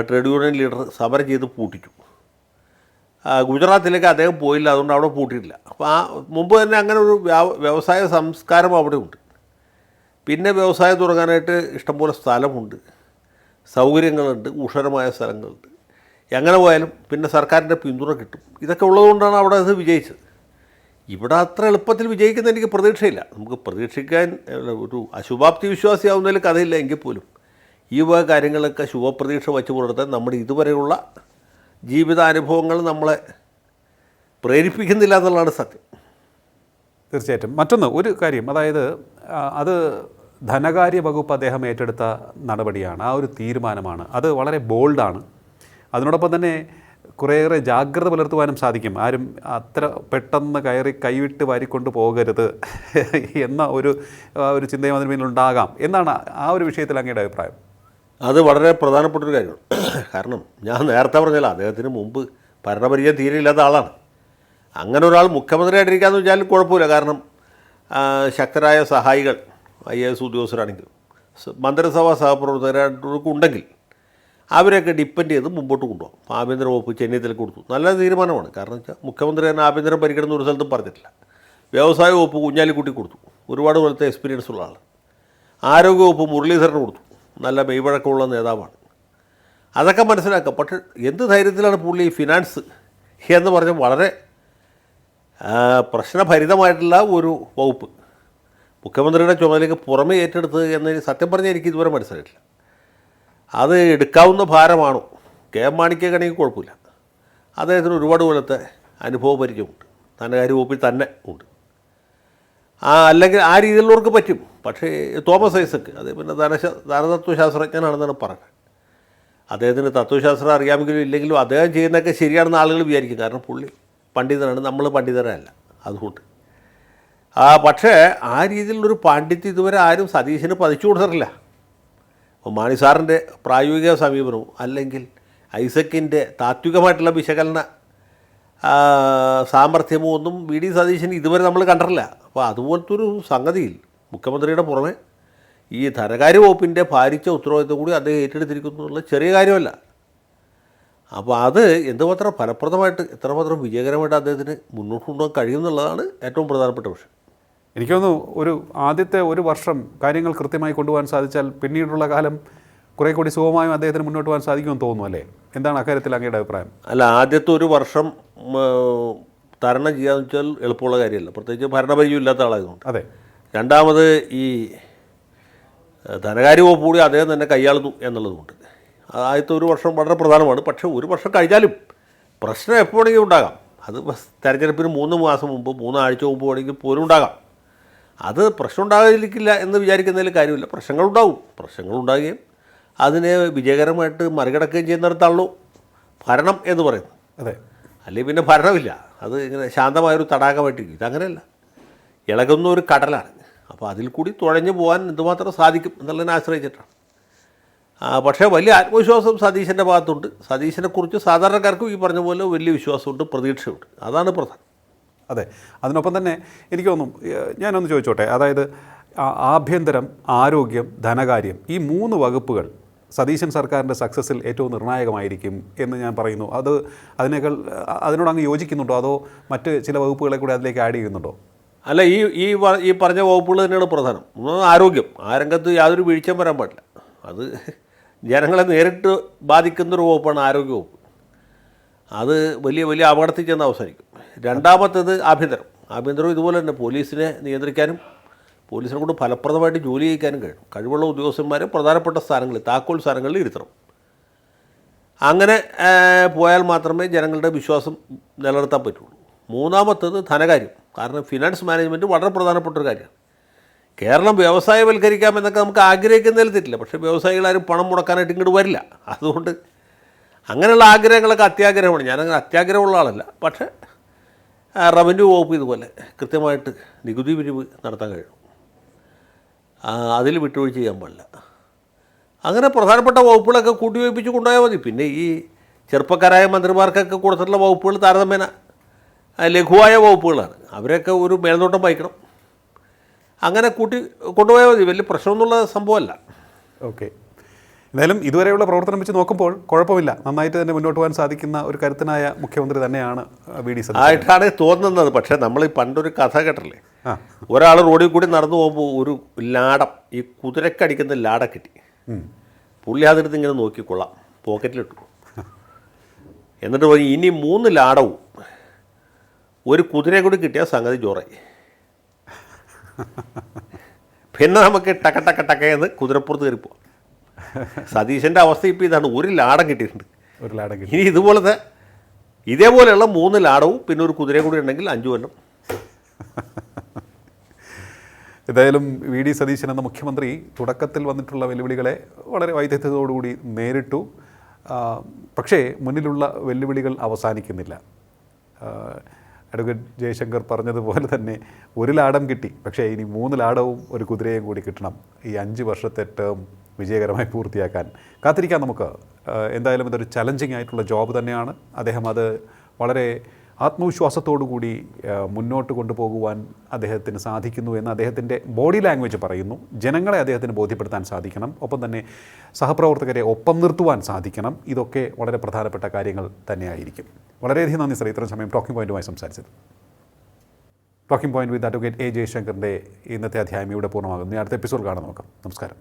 ട്രേഡ് യൂണിയൻ ലീഡർ സമരം ചെയ്ത് പൂട്ടിച്ചു. ഗുജറാത്തിലേക്ക് അദ്ദേഹം പോയില്ല, അതുകൊണ്ട് അവിടെ പൂട്ടിയിട്ടില്ല. അപ്പോൾ മുമ്പ് തന്നെ അങ്ങനെ ഒരു വ്യവസായ സംസ്കാരം അവിടെ ഉണ്ട്. പിന്നെ വ്യവസായം തുടങ്ങാനായിട്ട് ഇഷ്ടംപോലെ സ്ഥലമുണ്ട്, സൗകര്യങ്ങളുണ്ട്, ഉഷരമായ സ്ഥലങ്ങളുണ്ട്. എങ്ങനെ പോയാലും പിന്നെ സർക്കാരിൻ്റെ പിന്തുണ കിട്ടും. ഇതൊക്കെ ഉള്ളതുകൊണ്ടാണ് അവിടെ അത് വിജയിച്ചത്. ഇവിടെ അത്ര എളുപ്പത്തിൽ വിജയിക്കുന്ന എനിക്ക് പ്രതീക്ഷയില്ല. നമുക്ക് പ്രതീക്ഷിക്കാൻ ഒരു അശുഭാപ്തി വിശ്വാസിയാവുന്നതിൽ കഥയില്ല എങ്കിൽ പോലും ഈ വക കാര്യങ്ങളൊക്കെ ശുഭപ്രതീക്ഷ വച്ച് പുലർത്താൻ നമ്മുടെ ഇതുവരെയുള്ള ജീവിതാനുഭവങ്ങൾ നമ്മളെ പ്രേരിപ്പിക്കുന്നില്ല എന്നുള്ളതാണ് സത്യം. തീർച്ചയായിട്ടും. മറ്റൊന്ന് ഒരു കാര്യം, അതായത് അത് ധനകാര്യ വകുപ്പ് അദ്ദേഹം ഏറ്റെടുത്ത നടപടിയാണ്, ആ ഒരു തീരുമാനമാണ്. അത് വളരെ ബോൾഡാണ്. അതിനോടൊപ്പം തന്നെ കുറേയേറെ ജാഗ്രത പുലർത്തുവാനും സാധിക്കും. ആരും അത്ര പെട്ടെന്ന് കൈവിട്ട് വാരിക്കൊണ്ട് പോകരുത് എന്ന ഒരു ചിന്തയും അതിന് പിന്നിലുണ്ടാകാം എന്നാണ് ആ ഒരു വിഷയത്തിൽ അങ്ങയുടെ അഭിപ്രായം. അത് വളരെ പ്രധാനപ്പെട്ടൊരു കാര്യമാണ്. കാരണം ഞാൻ നേരത്തെ പറഞ്ഞല്ലോ, അദ്ദേഹത്തിന് മുമ്പ് ഭരണപരിചയം തീരെ ഇല്ലാത്ത ആളാണ്. അങ്ങനെ ഒരാൾ മുഖ്യമന്ത്രിയായിട്ടിരിക്കാമെന്ന് വെച്ചാൽ കുഴപ്പമില്ല. കാരണം ശക്തരായ സഹായികൾ IAS ഉദ്യോഗസ്ഥരാണെങ്കിലും മന്ത്രിസഭാ സഹപ്രവർത്തകരായിട്ടുണ്ടെങ്കിൽ അവരെയൊക്കെ ഡിപ്പെൻഡ് ചെയ്ത് മുമ്പോട്ട് കൊണ്ടുപോകും. ആഭ്യന്തര വകുപ്പ് ചെന്നൈയിലേക്ക് കൊടുത്തു, നല്ല തീരുമാനമാണ്. കാരണം വെച്ചാൽ മുഖ്യമന്ത്രി തന്നെ ആഭ്യന്തരം ഭരിക്കണം ഒരു സ്ഥലത്തും പറഞ്ഞിട്ടില്ല. വ്യവസായ വകുപ്പ് കുഞ്ഞാലിക്കുട്ടി കൊടുത്തു, ഒരുപാട് പോലത്തെ എക്സ്പീരിയൻസ് ഉള്ള ആൾ. ആരോഗ്യ വകുപ്പ് മുരളീധരന് കൊടുത്തു, നല്ല മെയ്വഴക്കമുള്ള നേതാവാണ്. അതൊക്കെ മനസ്സിലാക്കാം. പക്ഷേ എന്ത് ധൈര്യത്തിലാണ് പുള്ളി ഫിനാൻസ് എന്ന് പറഞ്ഞ വളരെ പ്രശ്നഭരിതമായിട്ടുള്ള ഒരു വകുപ്പ് മുഖ്യമന്ത്രിയുടെ ചുമതലയ്ക്ക് പുറമേ ഏറ്റെടുത്തത് എന്ന് സത്യം പറഞ്ഞാൽ എനിക്ക് ഇതുവരെ മനസ്സിലായിട്ടില്ല. അത് എടുക്കാവുന്ന ഭാരമാണോ? KM മാണിക്കകണെങ്കിൽ കുഴപ്പമില്ല, അദ്ദേഹത്തിന് ഒരുപാട് കൊല്ലത്തെ അനുഭവ പരിചയമുണ്ട്, ധനകാര്യ വകുപ്പിൽ തന്നെ ഉണ്ട്. അല്ലെങ്കിൽ ആ രീതിയിലുള്ളവർക്ക് പറ്റും. പക്ഷേ തോമസ് ഐസക്ക് അത് പിന്നെ ധനതത്വശാസ്ത്രജ്ഞനാണെന്നാണ് പറഞ്ഞത്. അദ്ദേഹത്തിന് തത്വശാസ്ത്രം അറിയാമെങ്കിലും ഇല്ലെങ്കിലും അദ്ദേഹം ചെയ്യുന്നതൊക്കെ ശരിയാണെന്ന് ആളുകൾ വിചാരിക്കും. കാരണം പുള്ളി പണ്ഡിതനാണ്, നമ്മൾ പണ്ഡിതരല്ല. അതുകൊണ്ട് പക്ഷേ ആ രീതിയിലുള്ളൊരു പാണ്ഡിത്യം ഇതുവരെ ആരും സതീശന് പതിച്ചു കൊടുത്തിട്ടില്ല. അപ്പോൾ മാണി സാറിൻ്റെ പ്രായോഗിക സമീപനവും അല്ലെങ്കിൽ ഐസക്കിൻ്റെ താത്വികമായിട്ടുള്ള വിശകലന സാമർഥ്യമോ ഒന്നും VD സതീശന് ഇതുവരെ നമ്മൾ കണ്ടിട്ടില്ല. അപ്പോൾ അതുപോലത്തെ ഒരു സംഗതിയിൽ മുഖ്യമന്ത്രിയുടെ പുറമെ ഈ ധനകാര്യ വകുപ്പിൻ്റെ ഭാരിച്ച ഉത്തരവാദിത്വം കൂടി അദ്ദേഹം ഏറ്റെടുത്തിരിക്കുന്നു എന്നുള്ള ചെറിയ കാര്യമല്ല. അപ്പോൾ അത് എന്തുമാത്രം ഫലപ്രദമായിട്ട് എത്രമാത്രം വിജയകരമായിട്ട് അദ്ദേഹത്തിന് മുന്നോട്ട് കൊണ്ടുപോകാൻ കഴിയുമെന്നുള്ളതാണ് ഏറ്റവും പ്രധാനപ്പെട്ട വിഷയം. എനിക്ക് തോന്നുന്നു ആദ്യത്തെ ഒരു വർഷം കാര്യങ്ങൾ കൃത്യമായി കൊണ്ടുപോകാൻ സാധിച്ചാൽ പിന്നീടുള്ള കാലം കുറേ കൂടി സുഖമായും അദ്ദേഹത്തിന് മുന്നോട്ട് പോകാൻ സാധിക്കുമെന്ന് തോന്നുന്നു, അല്ലേ? എന്താണ് അക്കാര്യത്തിൽ അങ്ങയുടെ അഭിപ്രായം? അല്ല, ആദ്യത്തെ ഒരു വർഷം തരണം ചെയ്യാന്ന് വെച്ചാൽ എളുപ്പമുള്ള കാര്യമല്ല, പ്രത്യേകിച്ച് ഭരണപരിചയം ഇല്ലാത്ത ആളായതുകൊണ്ട്. അതെ. രണ്ടാമത് ഈ ധനകാര്യ വകുപ്പ് കൂടി അദ്ദേഹം തന്നെ കൈയാളുന്നു എന്നുള്ളതുകൊണ്ട് ആദ്യത്തെ ഒരു വർഷം വളരെ പ്രധാനമാണ്. പക്ഷേ ഒരു വർഷം കഴിഞ്ഞാലും പ്രശ്നം എപ്പോൾ വേണമെങ്കിലും ഉണ്ടാകാം. അത് തെരഞ്ഞെടുപ്പിന് 3 മാസം മുമ്പ് 3 ആഴ്ച മുമ്പ് വേണമെങ്കിൽ പോലും ഉണ്ടാകാം. അത് പ്രശ്നം ഉണ്ടാകാതിരിക്കില്ല എന്ന് വിചാരിക്കുന്നതിൽ കാര്യമില്ല. പ്രശ്നങ്ങളുണ്ടാവും. പ്രശ്നങ്ങളുണ്ടാകുകയും അതിനെ വിജയകരമായിട്ട് മറികടക്കുകയും ചെയ്യുന്നിടത്താണല്ലോ ഭരണം എന്ന് പറയുന്നത്. അതെ. അല്ലെങ്കിൽ പിന്നെ ഭരണമില്ല, അത് ഇങ്ങനെ ശാന്തമായൊരു തടാകമായിട്ടിരിക്കും. ഇതങ്ങനെയല്ല, ഇളകുന്ന ഒരു കടലാണ്. അപ്പോൾ അതിൽ കൂടി തുഴഞ്ഞു പോകാൻ എന്തുമാത്രം സാധിക്കും എന്നുള്ളതിനെ ആശ്രയിച്ചിട്ടാണ്. പക്ഷേ വലിയ ആത്മവിശ്വാസം സതീശൻ്റെ ഭാഗത്തുണ്ട്. സതീശനെക്കുറിച്ച് സാധാരണക്കാർക്കും ഈ പറഞ്ഞ പോലെ വലിയ വിശ്വാസമുണ്ട്, പ്രതീക്ഷയുണ്ട്. അതാണ് പ്രധാനം. അതെ. അതിനൊപ്പം തന്നെ എനിക്ക് തോന്നും, ഞാനൊന്ന് ചോദിച്ചോട്ടെ, അതായത് ആഭ്യന്തരം, ആരോഗ്യം, ധനകാര്യം, ഈ 3 വകുപ്പുകൾ സതീശൻ സർക്കാരിൻ്റെ സക്സസ്സിൽ ഏറ്റവും നിർണായകമായിരിക്കും എന്ന് ഞാൻ പറയുന്നു. അതിനോട് അങ്ങ് യോജിക്കുന്നുണ്ടോ, അതോ മറ്റ് ചില വകുപ്പുകളെ കൂടി അതിലേക്ക് ആഡ് ചെയ്യുന്നുണ്ടോ? അല്ല, ഈ പറഞ്ഞ വകുപ്പുകൾ തന്നെയാണ് പ്രധാനം. ഒന്ന് ആരോഗ്യം. ആ രംഗത്ത് യാതൊരു വീഴ്ചയും വരാൻ പാടില്ല. അത് ജനങ്ങളെ നേരിട്ട് ബാധിക്കുന്നൊരു വകുപ്പാണ് ആരോഗ്യ വകുപ്പ്. അത് വലിയ വലിയ അപകടത്തിൽ ചെന്ന് അവസാനിക്കും. രണ്ടാമത്തേത് ആഭ്യന്തരം ഇതുപോലെ തന്നെ പോലീസിനെ നിയന്ത്രിക്കാനും പോലീസിനെ കൊണ്ട് ഫലപ്രദമായിട്ട് ജോലി ചെയ്യിക്കാനും കഴിവുള്ള ഉദ്യോഗസ്ഥന്മാരെ പ്രധാനപ്പെട്ട സ്ഥാനങ്ങളിൽ, താക്കോൽ സ്ഥാനങ്ങളിൽ ഇരുത്തണം. അങ്ങനെ പോയാൽ മാത്രമേ ജനങ്ങളുടെ വിശ്വാസം നിലനിർത്താൻ പറ്റുള്ളൂ. മൂന്നാമത്തേത് ധനകാര്യം. കാരണം ഫിനാൻസ് മാനേജ്മെൻറ്റ് വളരെ പ്രധാനപ്പെട്ട ഒരു കാര്യമാണ്. കേരളം വ്യവസായവൽക്കരിക്കാമെന്നൊക്കെ നമുക്ക് ആഗ്രഹിക്കുന്നതിൽ തെറ്റില്ല. പക്ഷേ വ്യവസായികളാരും പണം മുടക്കാനായിട്ട് ഇങ്ങോട്ട് വരില്ല. അതുകൊണ്ട് അങ്ങനെയുള്ള ആഗ്രഹങ്ങളൊക്കെ അത്യാഗ്രഹമാണ്. ഞാനങ്ങനെ അത്യാഗ്രഹമുള്ള ആളല്ല. പക്ഷേ റവന്യൂ വകുപ്പ് ഇതുപോലെ കൃത്യമായിട്ട് നികുതി പിരിവ് നടത്താൻ കഴിയും. അതിൽ വിട്ടുവീഴ്ച ചെയ്യാൻ പാടില്ല. അങ്ങനെ പ്രധാനപ്പെട്ട വകുപ്പുകളൊക്കെ കൂട്ടിവയ്പ്പിച്ച് കൊണ്ടുപോയാൽ മതി. പിന്നെ ഈ ചെറുപ്പക്കാരായ മന്ത്രിമാർക്കൊക്കെ കൊടുത്തിട്ടുള്ള വകുപ്പുകൾ താരതമ്യേന ലഘുവായ വകുപ്പുകളാണ്. അവരൊക്കെ ഒരു മേൽനോട്ടം വഹിക്കണം. അങ്ങനെ കൊണ്ടുപോയാൽ മതി. വലിയ പ്രശ്നമൊന്നുള്ള സംഭവമല്ല. ഓക്കെ. എന്തായാലും ഇതുവരെയുള്ള പ്രവർത്തനം വെച്ച് നോക്കുമ്പോൾ കുഴപ്പമില്ല, നന്നായിട്ട് തന്നെ മുന്നോട്ട് പോകാൻ സാധിക്കുന്ന ഒരു കരുത്തനായ മുഖ്യമന്ത്രി തന്നെയാണ് വി.ഡി. സതീശൻ ആയിട്ടാണ് തോന്നുന്നത്. പക്ഷേ നമ്മൾ ഈ പണ്ടൊരു കഥ കേട്ടല്ലേ, ഒരാൾ റോഡിൽ കൂടി നടന്നു പോകുമ്പോൾ ഒരു ലാടം, ഈ കുതിരക്കടിക്കുന്ന ലാട കിട്ടി. പുള്ളി അതിനടുത്ത് ഇങ്ങനെ നോക്കിക്കൊള്ളാം, പോക്കറ്റിലിട്ടു. എന്നിട്ട് പോയി ഇനി 3 ലാടവും ഒരു കുതിരയെ കൂടി കിട്ടിയാൽ സംഗതി ജോറായി. പിന്നെ നമുക്ക് ടക്കയെന്ന് കുതിരപ്പുറത്ത് കയറിപ്പോ. സതീശൻ്റെ അവസ്ഥ ഇപ്പോൾ ഇതാണ്. ഒരു ലാടം കിട്ടിയിട്ടുണ്ട്. ഇനി ഇതേപോലെയുള്ള 3 ലാടവും പിന്നെ ഒരു കുതിരയും കൂടി ഉണ്ടെങ്കിൽ 5 കൊല്ലം. ഏതായാലും വി.ഡി. സതീശൻ എന്ന മുഖ്യമന്ത്രി തുടക്കത്തിൽ വന്നിട്ടുള്ള വെല്ലുവിളികളെ വളരെ വൈദഗ്ധ്യത്തോടുകൂടി നേരിട്ടു. പക്ഷേ മുന്നിലുള്ള വെല്ലുവിളികൾ അവസാനിക്കുന്നില്ല. അഡ്വക്കേറ്റ് ജയശങ്കർ പറഞ്ഞതുപോലെ തന്നെ ഒരു ലാടം കിട്ടി, പക്ഷേ ഇനി 3 ലാടവും ഒരു കുതിരയും കൂടി കിട്ടണം ഈ 5 വർഷത്തെ ടേം വിജയകരമായി പൂർത്തിയാക്കാൻ. കാത്തിരിക്കാം നമുക്ക്. എന്തായാലും ഇതൊരു ചലഞ്ചിങ് ആയിട്ടുള്ള ജോബ് തന്നെയാണ്. അദ്ദേഹം അത് വളരെ ആത്മവിശ്വാസത്തോടു കൂടി മുന്നോട്ട് കൊണ്ടുപോകുവാൻ അദ്ദേഹത്തിന് സാധിക്കുന്നു എന്ന് അദ്ദേഹത്തിൻ്റെ ബോഡി ലാംഗ്വേജ് പറയുന്നു. ജനങ്ങളെ അദ്ദേഹത്തിന് ബോധ്യപ്പെടുത്താൻ സാധിക്കണം, ഒപ്പം തന്നെ സഹപ്രവർത്തകരെ ഒപ്പം നിർത്തുവാൻ സാധിക്കണം. ഇതൊക്കെ വളരെ പ്രധാനപ്പെട്ട കാര്യങ്ങൾ തന്നെയായിരിക്കും. വളരെയധികം നന്ദി സർ, ഇത്രയും സമയം ടോക്കിംഗ് പോയിൻറ്റുമായി സംസാരിച്ചത്. Talking point with advocate A. ജയശങ്കറിൻ്റെ ഇന്നത്തെ അധ്യായം ഇവിടെ പൂർണ്ണമാകുന്നു. അടുത്ത എപ്പിസോഡ് കാണാൻ നോക്കാം. നമസ്കാരം.